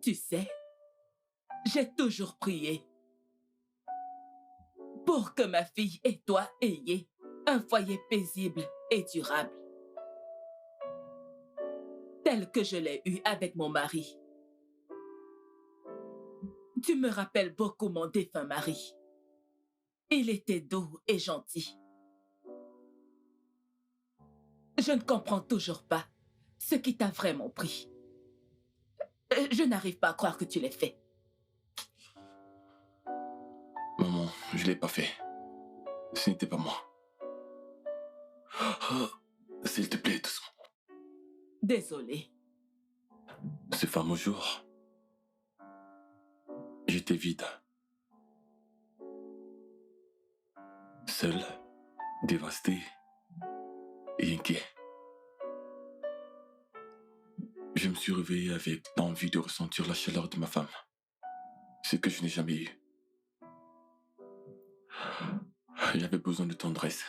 S1: Tu sais, j'ai toujours prié pour que ma fille et toi ayez un foyer paisible et durable, tel que je l'ai eu avec mon mari. Tu me rappelles beaucoup mon défunt mari. Il était doux et gentil. Je ne comprends toujours pas ce qui t'a vraiment pris. Je n'arrive pas à croire que tu l'aies fait.
S4: maman, je l'ai pas fait. Ce n'était pas moi. Ah, s'il te plaît, doucement.
S1: Désolée.
S4: Ce fameux jour, j'étais vide. Seul, dévasté et inquiet. Je me suis réveillé avec l'envie de ressentir la chaleur de ma femme. Ce que je n'ai jamais eu. J'avais besoin de tendresse.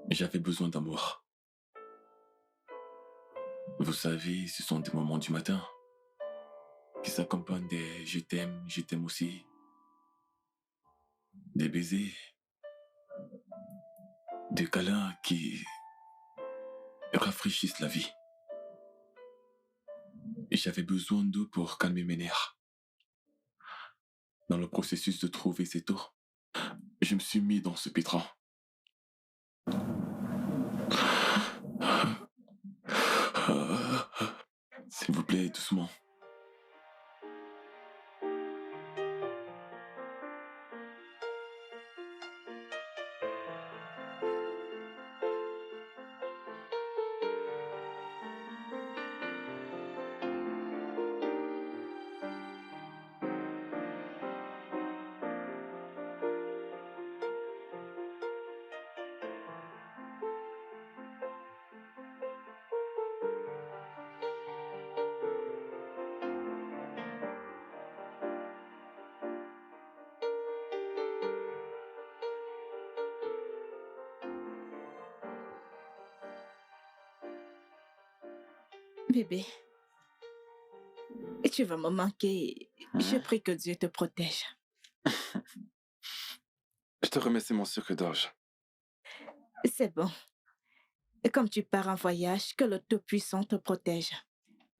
S4: J'avais besoin d'amour. Vous savez, ce sont des moments du matin qui s'accompagnent des je t'aime aussi, des baisers, des câlins qui rafraîchissent la vie. Et j'avais besoin d'eau pour calmer mes nerfs. Dans le processus de trouver cette eau, je me suis mis dans ce pétrin. S'il vous plaît, doucement.
S8: Bébé, tu vas me manquer. Je prie que Dieu te protège.
S3: Je te remercie, mon sucre d'orge.
S8: C'est bon. Comme tu pars en voyage, que le Tout-Puissant te protège.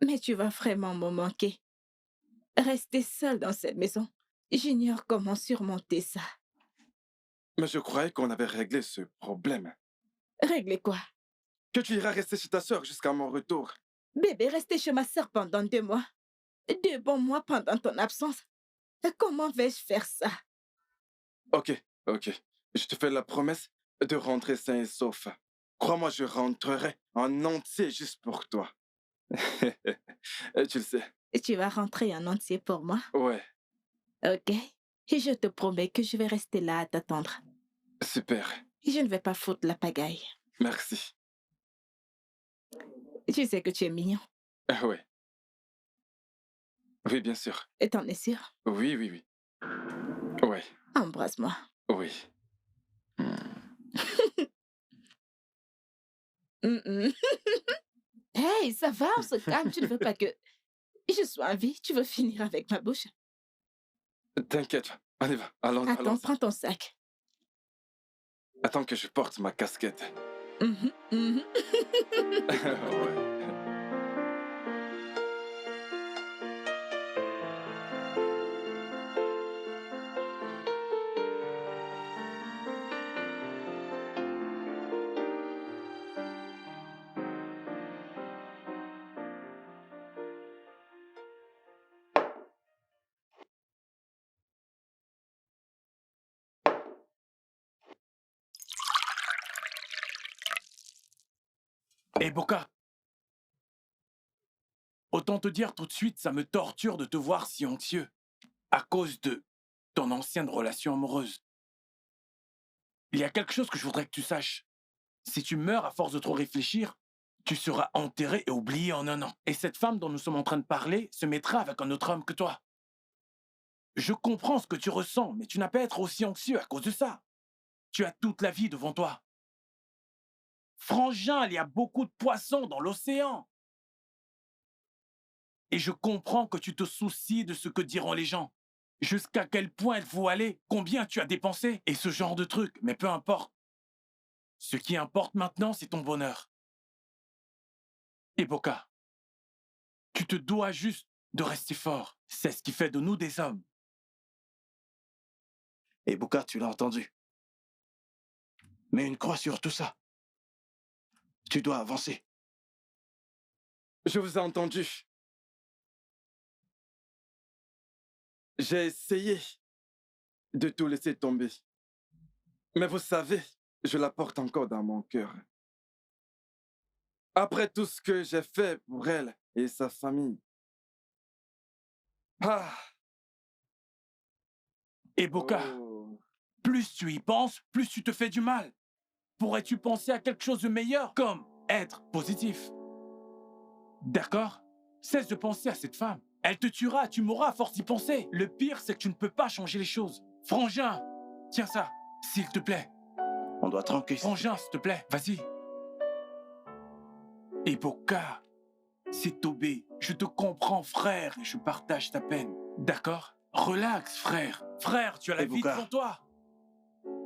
S8: Mais tu vas vraiment me manquer. Rester seule dans cette maison, j'ignore comment surmonter ça.
S3: Mais je croyais qu'on avait réglé ce problème.
S8: Régler quoi?
S3: Que tu iras rester chez ta sœur jusqu'à mon retour.
S8: Bébé, rester chez ma sœur pendant 2 mois. 2 bons mois pendant ton absence. Comment vais-je faire ça?
S3: Ok. Je te fais la promesse de rentrer sain et sauf. Crois-moi, je rentrerai en entier juste pour toi. Tu le sais.
S8: Tu vas rentrer en entier pour moi?
S3: Ouais,
S8: Ok. Et je te promets que je vais rester là à t'attendre.
S3: super.
S8: Je ne vais pas foutre la pagaille.
S3: Merci.
S8: Tu sais que tu es mignon.
S3: Ouais. Oui, bien sûr.
S8: Et t'en es sûr?
S3: Oui. Ouais,
S8: Embrasse-moi.
S3: oui.
S8: Hey, ça va, on se calme. Tu ne veux pas que je sois en vie. Tu veux finir avec ma bouche.
S3: T'inquiète, on y va. Allons.
S8: Attends, prends ton sac.
S3: Attends que je porte ma casquette.
S8: Mhm.
S3: Ouais.
S9: Hé, Boka! Autant te dire tout de suite, ça me torture de te voir si anxieux. À cause de ton ancienne relation amoureuse. Il y a quelque chose que je voudrais que tu saches. Si tu meurs à force de trop réfléchir, tu seras enterré et oublié en 1 an. Et cette femme dont nous sommes en train de parler se mettra avec un autre homme que toi. Je comprends ce que tu ressens, mais tu n'as pas à être aussi anxieux à cause de ça. Tu as toute la vie devant toi. Frangin, il y a beaucoup de poissons dans l'océan. Et je comprends que tu te soucies de ce que diront les gens. Jusqu'à quel point il faut aller, combien tu as dépensé, et ce genre de trucs. Mais peu importe. Ce qui importe maintenant, c'est ton bonheur. Et Boka, tu te dois juste de rester fort. C'est ce qui fait de nous des hommes.
S5: Et Bouka, tu l'as entendu. Mets une croix sur tout ça. Tu dois avancer.
S3: Je vous ai entendu. J'ai essayé de tout laisser tomber. Mais vous savez, je la porte encore dans mon cœur. Après tout ce que j'ai fait pour elle et sa famille. Ah!
S9: Et Boka,
S3: Oh.
S9: plus tu y penses, plus tu te fais du mal. Pourrais-tu penser à quelque chose de meilleur, comme être positif? D'accord? Cesse de penser à cette femme. Elle te tuera, tu mourras à force d'y penser. Le pire, c'est que tu ne peux pas changer les choses. Frangin, tiens ça, s'il te plaît.
S5: On doit tranquille.
S9: Frangin, s'il te plaît, vas-y. Et Boka, c'est Tobé. Je te comprends, frère, et je partage ta peine. D'accord? Relax, frère. Frère, tu as la vie
S5: Boka.
S9: devant toi.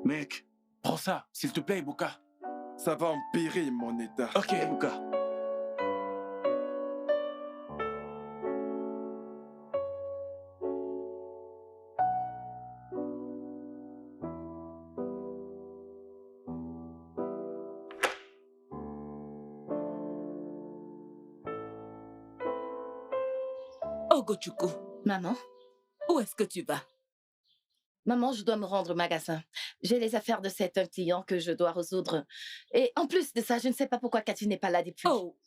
S5: Mec.
S9: Prends ça, s'il te plaît, Boka.
S3: Ça va empirer mon état.
S9: Ok.
S5: Bouka.
S1: Ogochukwu,
S2: Maman?
S1: où est-ce que tu vas?
S2: Maman, je dois me rendre au magasin. J'ai les affaires de un client que je dois résoudre. Et en plus de ça, je ne sais pas pourquoi Cathy n'est pas là depuis.
S1: Oh!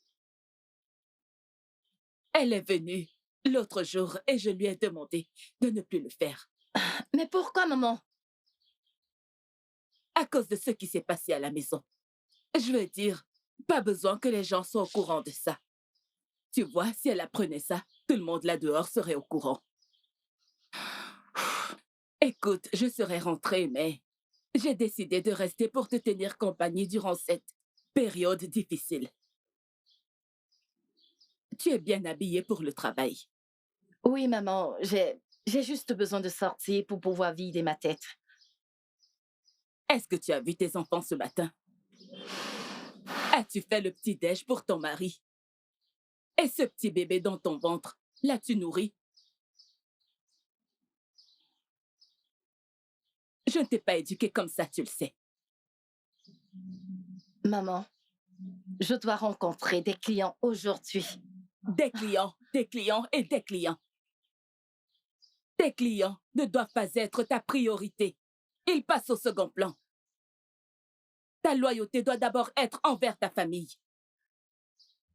S1: Elle est venue l'autre jour et je lui ai demandé de ne plus le faire.
S2: Mais pourquoi, maman?
S1: À cause de ce qui s'est passé à la maison. Je veux dire, pas besoin que les gens soient au courant de ça. Tu vois, si elle apprenait ça, tout le monde là-dehors serait au courant. Écoute, je serais rentrée, mais j'ai décidé de rester pour te tenir compagnie durant cette période difficile. Tu es bien habillée pour le travail.
S2: Oui, maman, j'ai juste besoin de sortir pour pouvoir vider ma tête.
S1: Est-ce que tu as vu tes enfants ce matin? As-tu fait le petit-déj pour ton mari? Et ce petit bébé dans ton ventre, l'as-tu nourri? Je ne t'ai pas éduquée comme ça, tu le sais.
S2: Maman, je dois rencontrer des clients aujourd'hui.
S1: Des clients et des clients. Tes clients ne doivent pas être ta priorité. Ils passent au second plan. Ta loyauté doit d'abord être envers ta famille.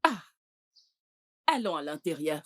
S1: Ah! Allons à l'intérieur.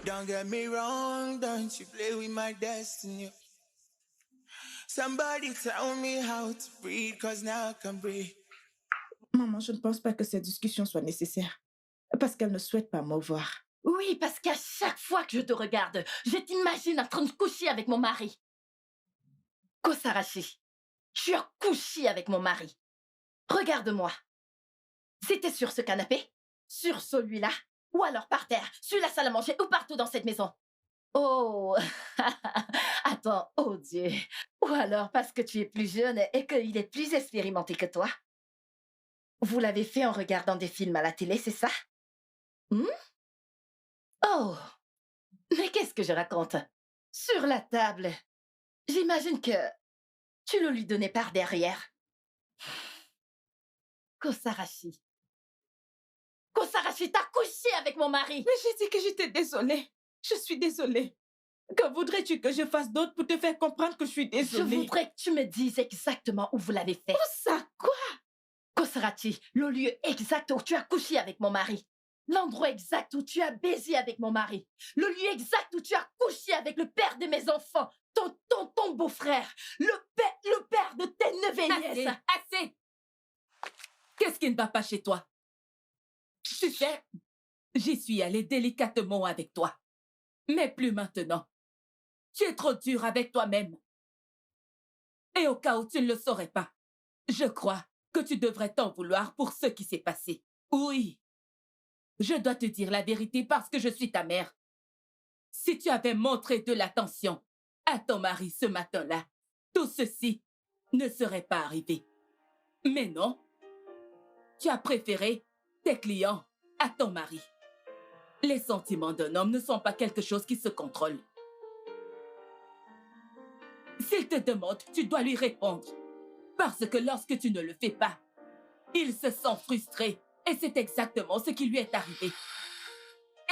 S10: Don't get me wrong, don't you play with my destiny. Somebody tell me how to breathe, cause now I can breathe.
S8: Maman, je ne pense pas que cette discussion soit nécessaire. Parce qu'elle ne souhaite pas me voir.
S2: Oui, parce qu'à chaque fois que je te regarde, je t'imagine en train de coucher avec mon mari. Kosarashi, tu as couché avec mon mari. Regarde-moi. C'était sur ce canapé, sur celui-là, ou alors par terre, sur la salle à manger, ou partout dans cette maison. Oh, attends, oh Dieu. Ou alors parce que tu es plus jeune et qu'il est plus expérimenté que toi. Vous l'avez fait en regardant des films à la télé, c'est ça? Oh, mais qu'est-ce que je raconte? Sur la table, j'imagine que tu le lui donnais par derrière. Kosarashi. Kosarashi, t'as couché avec mon mari.
S8: Mais j'ai dit que j'étais désolée. Je suis désolée. Que voudrais-tu que je fasse d'autre pour te faire comprendre que je suis désolée?
S2: Je voudrais que tu me dises exactement où vous l'avez fait.
S8: Où ça? Quoi?
S2: Kosarachi, le lieu exact où tu as couché avec mon mari. L'endroit exact où tu as baisé avec mon mari. Le lieu exact où tu as couché avec le père de mes enfants. Ton beau-frère. Le père de tes neveux et nièces.
S1: Assez! Qu'est-ce qui ne va pas chez toi? Tu sais, j'y suis allée délicatement avec toi. Mais plus maintenant. Tu es trop dur avec toi-même. Et au cas où tu ne le saurais pas, je crois que tu devrais t'en vouloir pour ce qui s'est passé. Oui, je dois te dire la vérité parce que je suis ta mère. Si tu avais montré de l'attention à ton mari ce matin-là, tout ceci ne serait pas arrivé. Mais non, tu as préféré tes clients à ton mari. Les sentiments d'un homme ne sont pas quelque chose qui se contrôle. S'il te demande, tu dois lui répondre. Parce que lorsque tu ne le fais pas, il se sent frustré. Et c'est exactement ce qui lui est arrivé.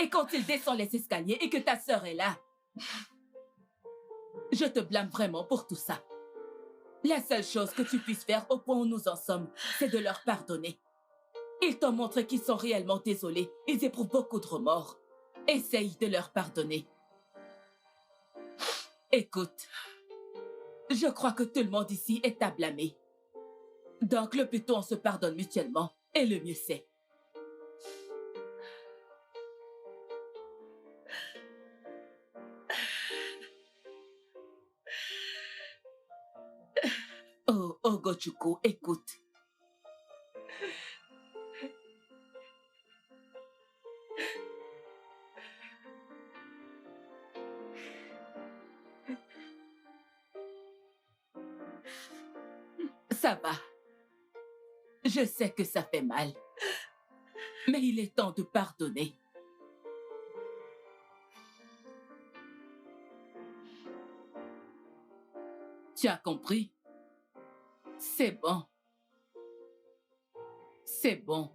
S1: Et quand il descend les escaliers et que ta sœur est là, je te blâme vraiment pour tout ça. La seule chose que tu puisses faire au point où nous en sommes, c'est de leur pardonner. Ils t'ont montré qu'ils sont réellement désolés. Ils éprouvent beaucoup de remords. Essaye de leur pardonner. Écoute, je crois que tout le monde ici est à blâmer. Donc le plus tôt on se pardonne mutuellement, et le mieux c'est. Oh, Ogochukwu, écoute. Ça va. Je sais que ça fait mal. Mais il est temps de pardonner. Tu as compris? C'est bon. C'est bon.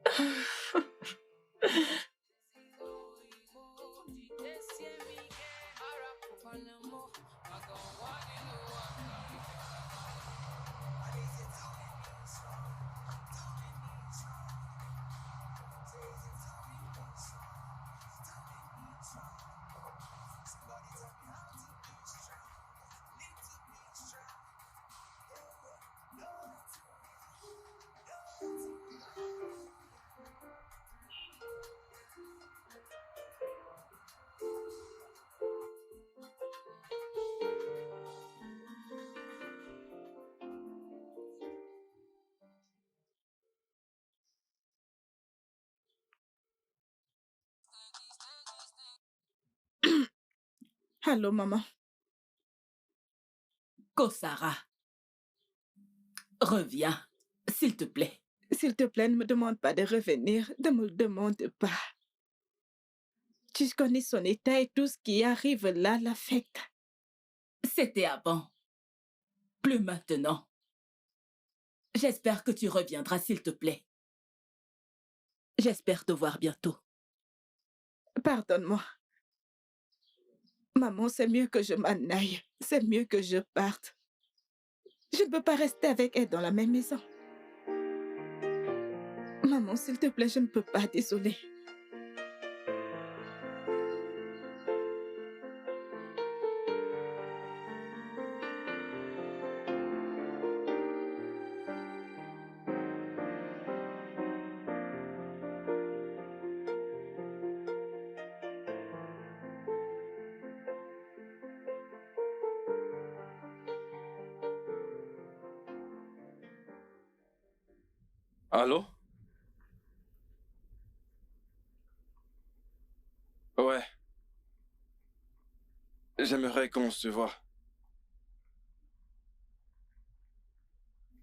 S8: Allô, maman.
S1: Kosara, reviens, s'il te plaît.
S8: S'il te plaît, ne me demande pas de revenir. Ne me le demande pas. Tu connais son état et tout ce qui arrive là l'affecte.
S1: C'était avant. Plus maintenant. J'espère que tu reviendras, s'il te plaît. J'espère te voir bientôt.
S8: Pardonne-moi. Maman, c'est mieux que je m'en aille. C'est mieux que je parte. Je ne peux pas rester avec elle dans la même maison. Maman, s'il te plaît, je ne peux pas, désolée.
S3: Allô? Ouais. J'aimerais qu'on se voit.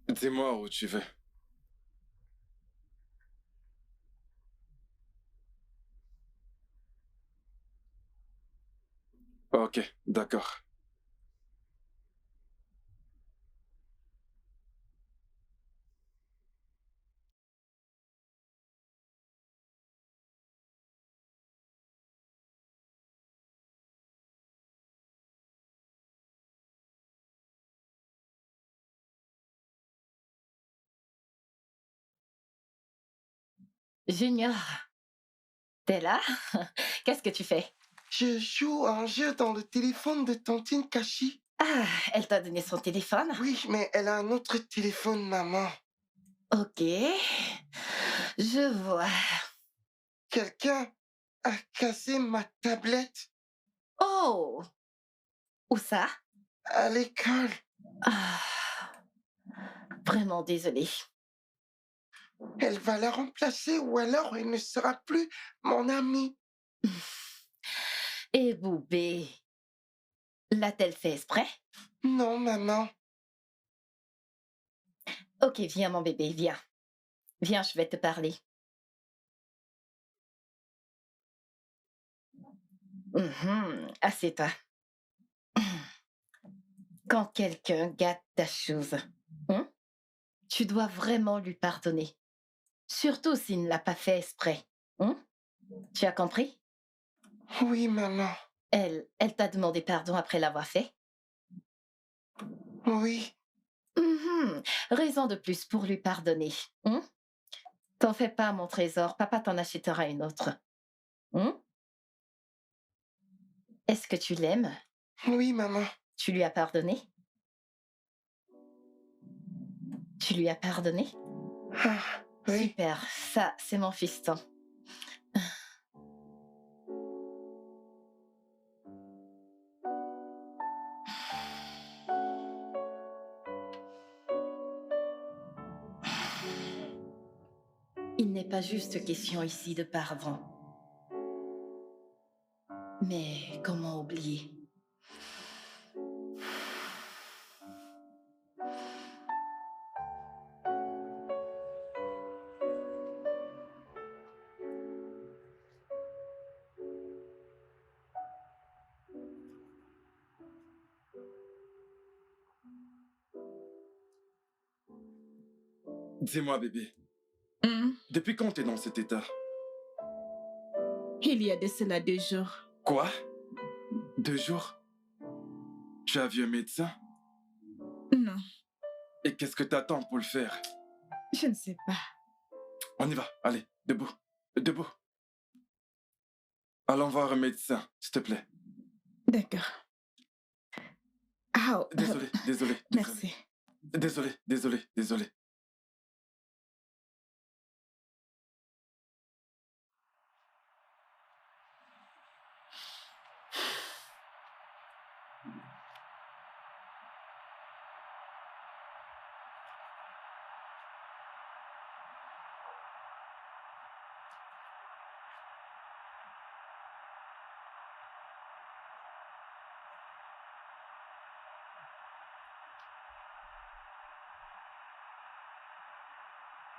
S3: Dis-moi où tu veux. Ok, d'accord.
S2: Junior, t'es là? Qu'est-ce que tu fais?
S11: Je joue à un jeu dans le téléphone de Tantine Kashi.
S2: Ah, elle t'a donné son téléphone?
S11: Oui, mais elle a un autre téléphone, maman.
S2: Ok, je vois.
S11: Quelqu'un a cassé ma tablette
S2: Oh! Où ça?
S11: à l'école.
S2: Ah, vraiment désolée.
S11: Elle va la remplacer ou alors elle ne sera plus mon amie.
S2: Et Boubé, l'a-t-elle fait exprès?
S11: Non, maman.
S2: Ok, viens mon bébé, viens. Viens, je vais te parler. Assieds-toi. Quand quelqu'un gâte ta chose, tu dois vraiment lui pardonner. Surtout s'il ne l'a pas fait exprès. Tu as compris?
S11: Oui, maman.
S2: Elle t'a demandé pardon après l'avoir fait?
S11: Oui.
S2: Raison de plus pour lui pardonner. T'en fais pas, mon trésor. Papa t'en achètera une autre. Est-ce que tu l'aimes?
S11: Oui, maman.
S2: Tu lui as pardonné? Tu lui as pardonné?
S11: Ah, oui.
S2: Super, ça, c'est mon fiston. Il n'est pas juste question ici de pardon. Mais comment oublier?
S3: Dis-moi, bébé. Depuis quand t'es dans cet état?
S8: Il y a de cela 2 jours.
S3: Quoi? 2 jours? Tu as vu un médecin?
S8: Non,
S3: Et qu'est-ce que t'attends pour le faire?
S8: je ne sais pas.
S3: On y va, allez, debout, debout. Allons voir un médecin, s'il te plaît.
S8: D'accord. Ah,
S3: Désolé.
S8: merci.
S3: Désolé.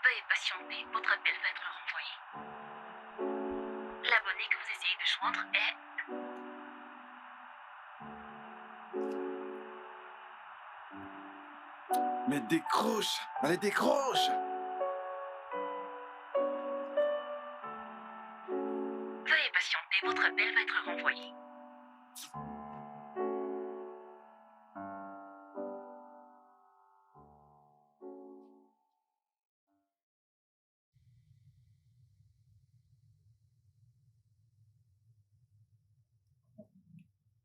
S12: Veuillez patienter, votre appel va être renvoyé. L'abonné que vous essayez de joindre est...
S3: Mais décroche! Allez, décroche!
S12: Veuillez patienter, votre appel va être renvoyé.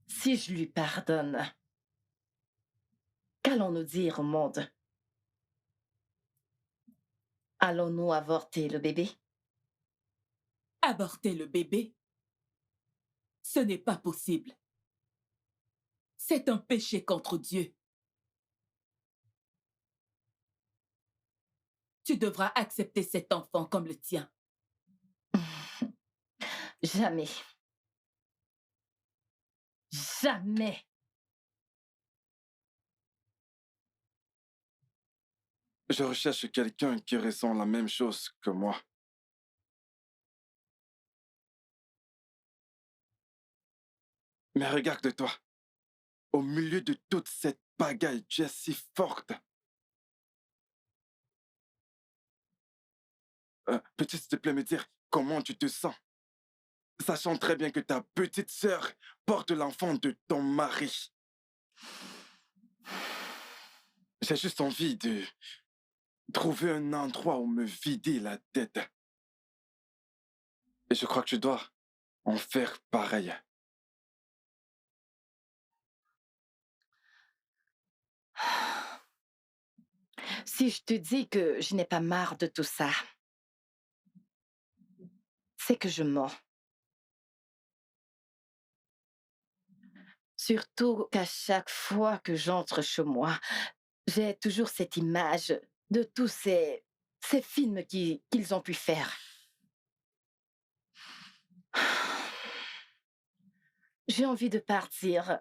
S2: Si je lui pardonne, qu'allons-nous dire au monde? Allons-nous avorter le bébé?
S1: Avorter le bébé? Ce n'est pas possible. C'est un péché contre Dieu. tu devras accepter cet enfant comme le tien.
S2: Jamais. Jamais.
S3: Je recherche quelqu'un qui ressent la même chose que moi. Mais regarde-toi. Au milieu de toute cette pagaille, tu es si forte. Peux-tu s'il te plaît me dire comment tu te sens? Sachant très bien que ta petite sœur porte l'enfant de ton mari. J'ai juste envie de trouver un endroit où me vider la tête. Et je crois que je dois en faire pareil.
S2: Si je te dis que je n'ai pas marre de tout ça, c'est que je mens. Surtout qu'à chaque fois que j'entre chez moi, j'ai toujours cette image de tous ces films qu'ils ont pu faire. J'ai envie de partir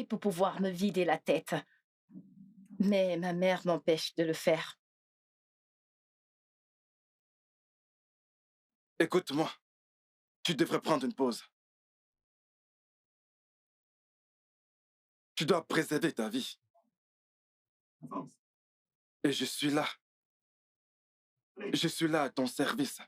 S2: pour pouvoir me vider la tête. Mais ma mère m'empêche de le faire.
S3: Écoute-moi, tu devrais prendre une pause. Tu dois préserver ta vie. Et je suis là. Je suis là à ton service.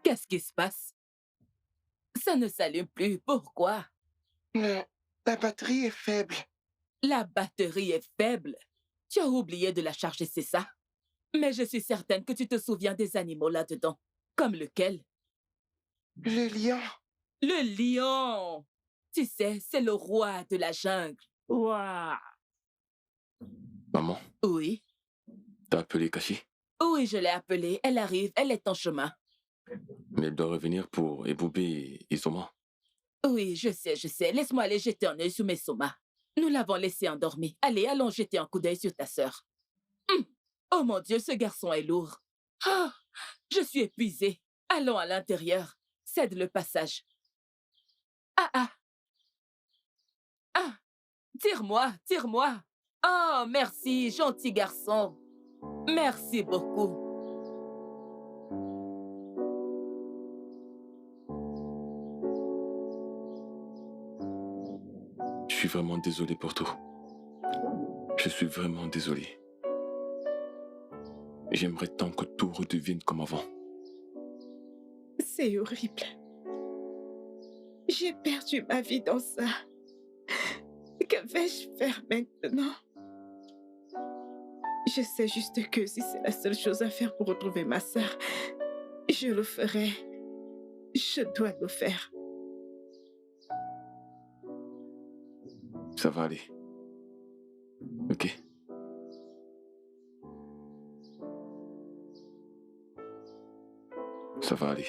S1: Qu'est-ce qui se passe? Ça ne s'allume plus. Pourquoi?
S11: La batterie est faible.
S1: La batterie est faible? Tu as oublié de la charger, c'est ça? Mais je suis certaine que tu te souviens des animaux là-dedans. Comme lequel?
S11: Le lion.
S1: Le lion! Tu sais, c'est le roi de la jungle. Waouh!
S4: Maman,
S1: Oui?
S4: t'as appelé Kashi?
S1: Oui, je l'ai appelée. Elle arrive, elle est en chemin.
S4: Mais elle doit revenir pour ébouber Isoma.
S1: Oui, je sais. Laisse-moi aller jeter un œil sur mes somas. Nous l'avons laissé endormi. Allez, allons jeter un coup d'œil sur ta sœur. Oh mon Dieu, ce garçon est lourd. Ah, je suis épuisée. Allons à l'intérieur. Cède le passage. Ah! Tire-moi. Oh, merci, gentil garçon. Merci beaucoup.
S4: Je suis vraiment désolé pour tout. Je suis vraiment désolé. J'aimerais tant que tout redevienne comme avant.
S8: C'est horrible. J'ai perdu ma vie dans ça. Que vais-je faire maintenant? Je sais juste que si c'est la seule chose à faire pour retrouver ma sœur, je le ferai. Je dois le faire.
S4: Ça va aller. Ok? Ça va aller.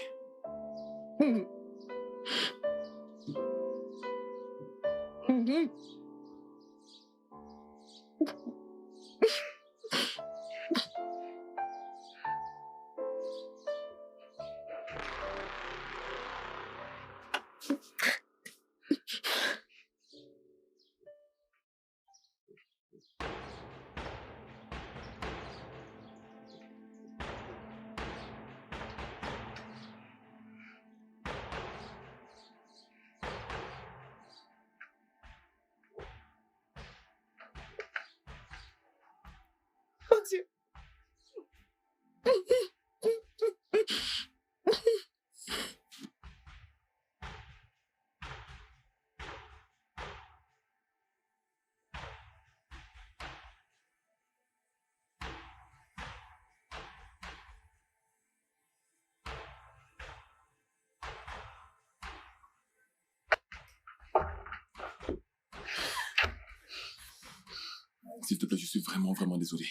S4: S'il te plaît, je suis vraiment, vraiment désolé.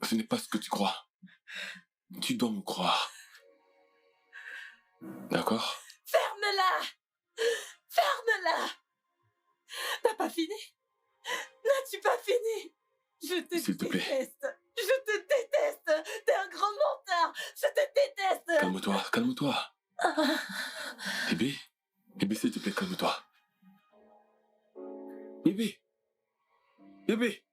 S4: Ce n'est pas ce que tu crois. Tu dois me croire. D'accord?
S6: Ferme-la! Ferme-la! T'as pas fini? N'as-tu pas fini? Je te
S4: S'il te plaît.
S6: déteste! Je te déteste! T'es un grand menteur! Je te déteste!
S4: Calme-toi, calme-toi. Bébé, bébé, s'il te plaît, calme-toi. Bébé, bébé.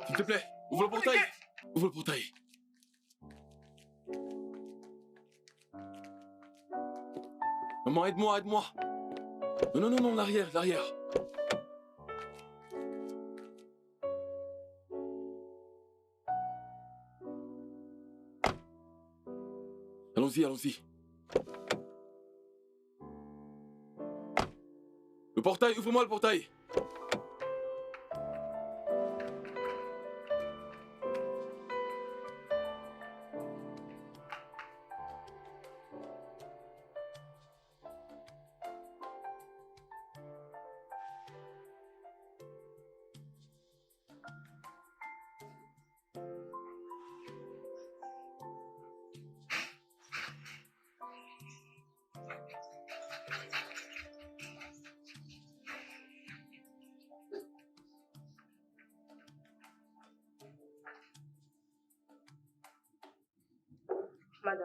S4: S'il te plaît, ouvre le portail. Ouvre le portail. Maman, aide-moi, aide-moi. Non, non, non, non, l'arrière, l'arrière. Allons-y, allons-y. Le portail, ouvre-moi le portail.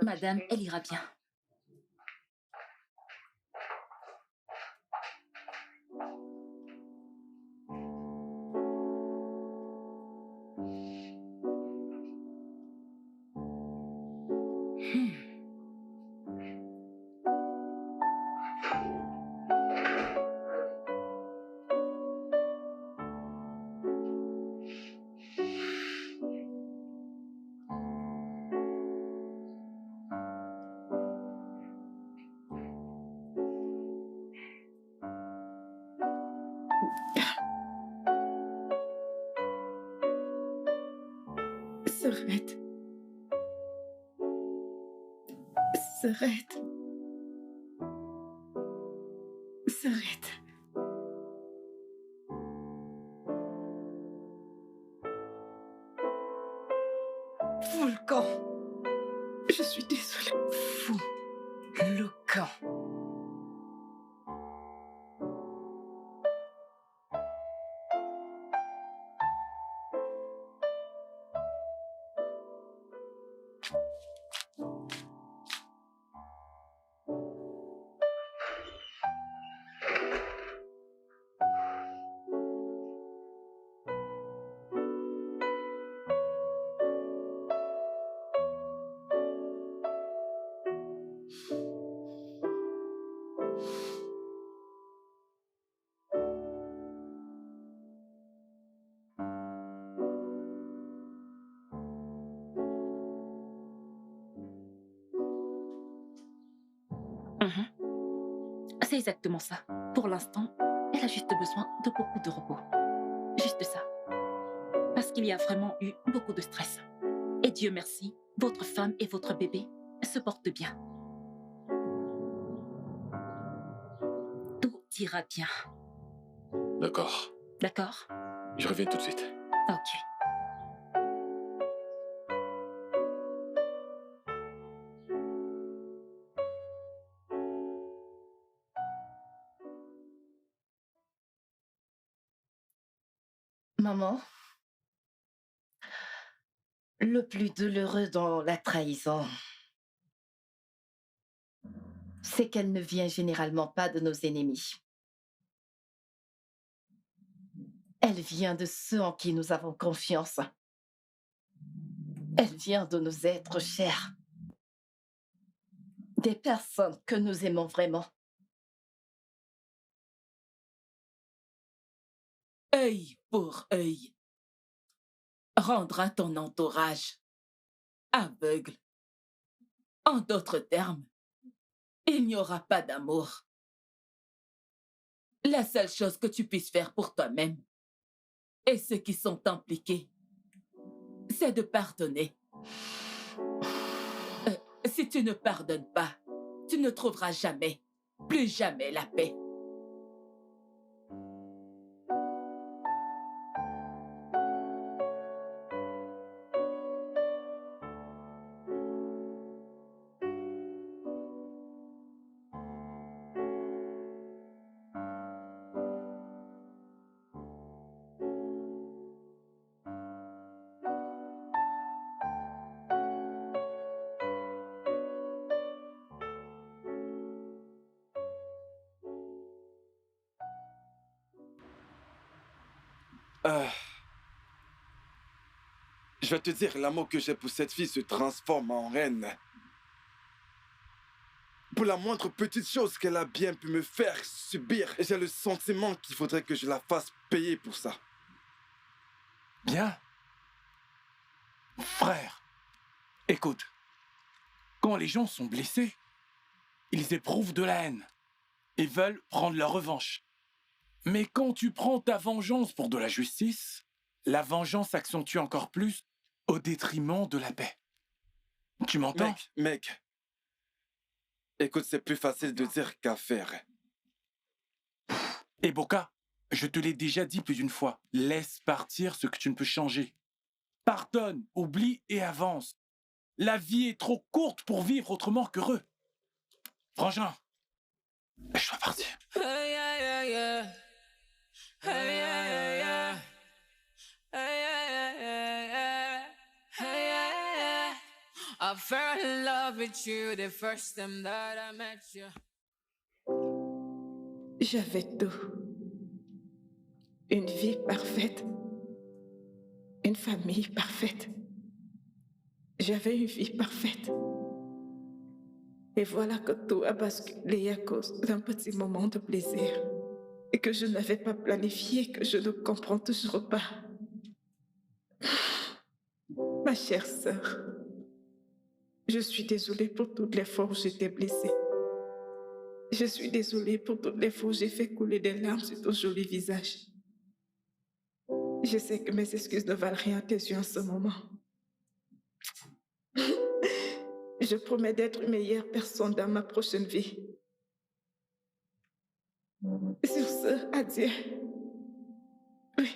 S6: Madame, elle ira bien.
S8: S'arrête. S'arrête. S'arrête. Volcan. Je suis désolée.
S2: Fou. Le camp.
S6: C'est exactement ça. Pour l'instant, elle a juste besoin de beaucoup de repos. Juste ça. Parce qu'il y a vraiment eu beaucoup de stress. Et Dieu merci, votre femme et votre bébé se portent bien. Tout ira bien.
S4: D'accord.
S6: D'accord?
S4: Je reviens tout de suite.
S6: Ok.
S2: Maman, le plus douloureux dans la trahison, c'est qu'elle ne vient généralement pas de nos ennemis. Elle vient de ceux en qui nous avons confiance. Elle vient de nos êtres chers. Des personnes que nous aimons vraiment.
S1: Œil pour œil. Rendra ton entourage aveugle. En d'autres termes, il n'y aura pas d'amour. La seule chose que tu puisses faire pour toi-même et ceux qui sont impliqués, c'est de pardonner. Si tu ne pardonnes pas, tu ne trouveras jamais, plus jamais la paix.
S3: Je vais te dire, l'amour que j'ai pour cette fille se transforme en haine. Pour la moindre petite chose qu'elle a bien pu me faire subir, j'ai le sentiment qu'il faudrait que je la fasse payer pour ça.
S9: Bien. Frère, écoute. Quand les gens sont blessés, ils éprouvent de la haine et veulent prendre leur revanche. Mais quand tu prends ta vengeance pour de la justice, la vengeance s'accentue encore plus au détriment de la paix. Tu m'entends?
S3: Mec. Écoute, c'est plus facile de dire qu'à faire.
S9: Et Boka, je te l'ai déjà dit plus d'une fois, laisse partir ce que tu ne peux changer. Pardonne, oublie et avance. La vie est trop courte pour vivre autrement qu'heureux. Frangin, je dois partir.
S13: Hey, yeah, yeah, yeah. Hey, yeah, yeah, yeah. Hey, yeah, yeah, yeah. Hey, yeah, yeah. I fell in love with you the first time that I met you.
S8: J'avais tout. Une vie parfaite. Une famille parfaite. J'avais une vie parfaite. Et voilà que tout a basculé à cause d'un petit moment de plaisir. Et que je n'avais pas planifié, que je ne comprends toujours pas. Ma chère sœur, je suis désolée pour toutes les fois où j'étais blessée. Je suis désolée pour toutes les fois où j'ai fait couler des larmes sur ton joli visage. Je sais que mes excuses ne valent rien à tes yeux en ce moment. Je promets d'être une meilleure personne dans ma prochaine vie. Sur ce, adieu. Oui.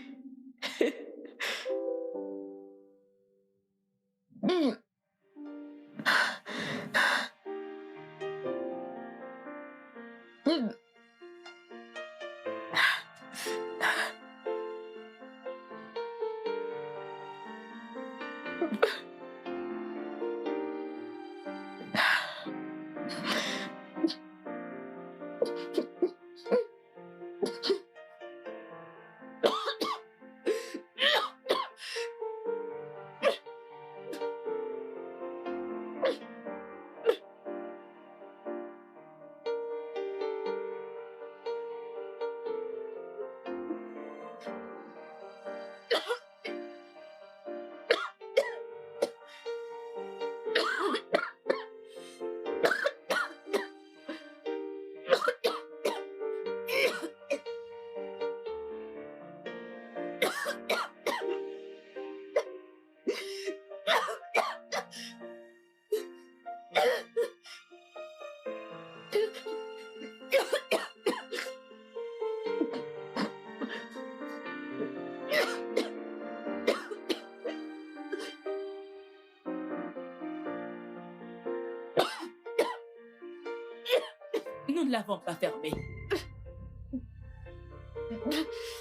S1: Nous ne l'avons pas fermé.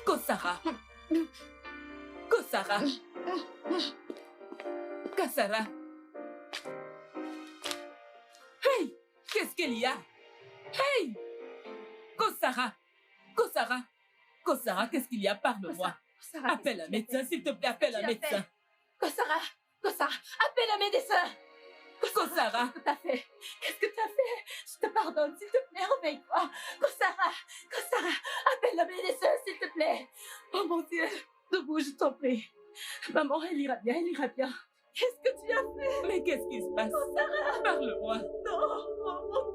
S1: Kosara. Kosara. Kasara. Hey! Qu'est-ce qu'il y a? Hey! Kosara. Kosara. Kosara, qu'est-ce qu'il y a? Parle-moi. Appelle un médecin, s'il te plaît, appelle un médecin.
S2: Kosara, Kosara, appelle un médecin.
S1: Kosara.
S2: Qu'est-ce que t'as fait? Qu'est-ce que t'as fait? Je te pardonne, s'il te plaît, réveille-toi. Kosara, Kosara, appelle un médecin, s'il te plaît. Oh mon Dieu, debout, je t'en prie. Maman, elle ira bien, elle ira bien. Qu'est-ce que tu as fait?
S1: Mais qu'est-ce qui se passe?
S2: Kosara.
S1: Parle-moi.
S2: Non, oh mon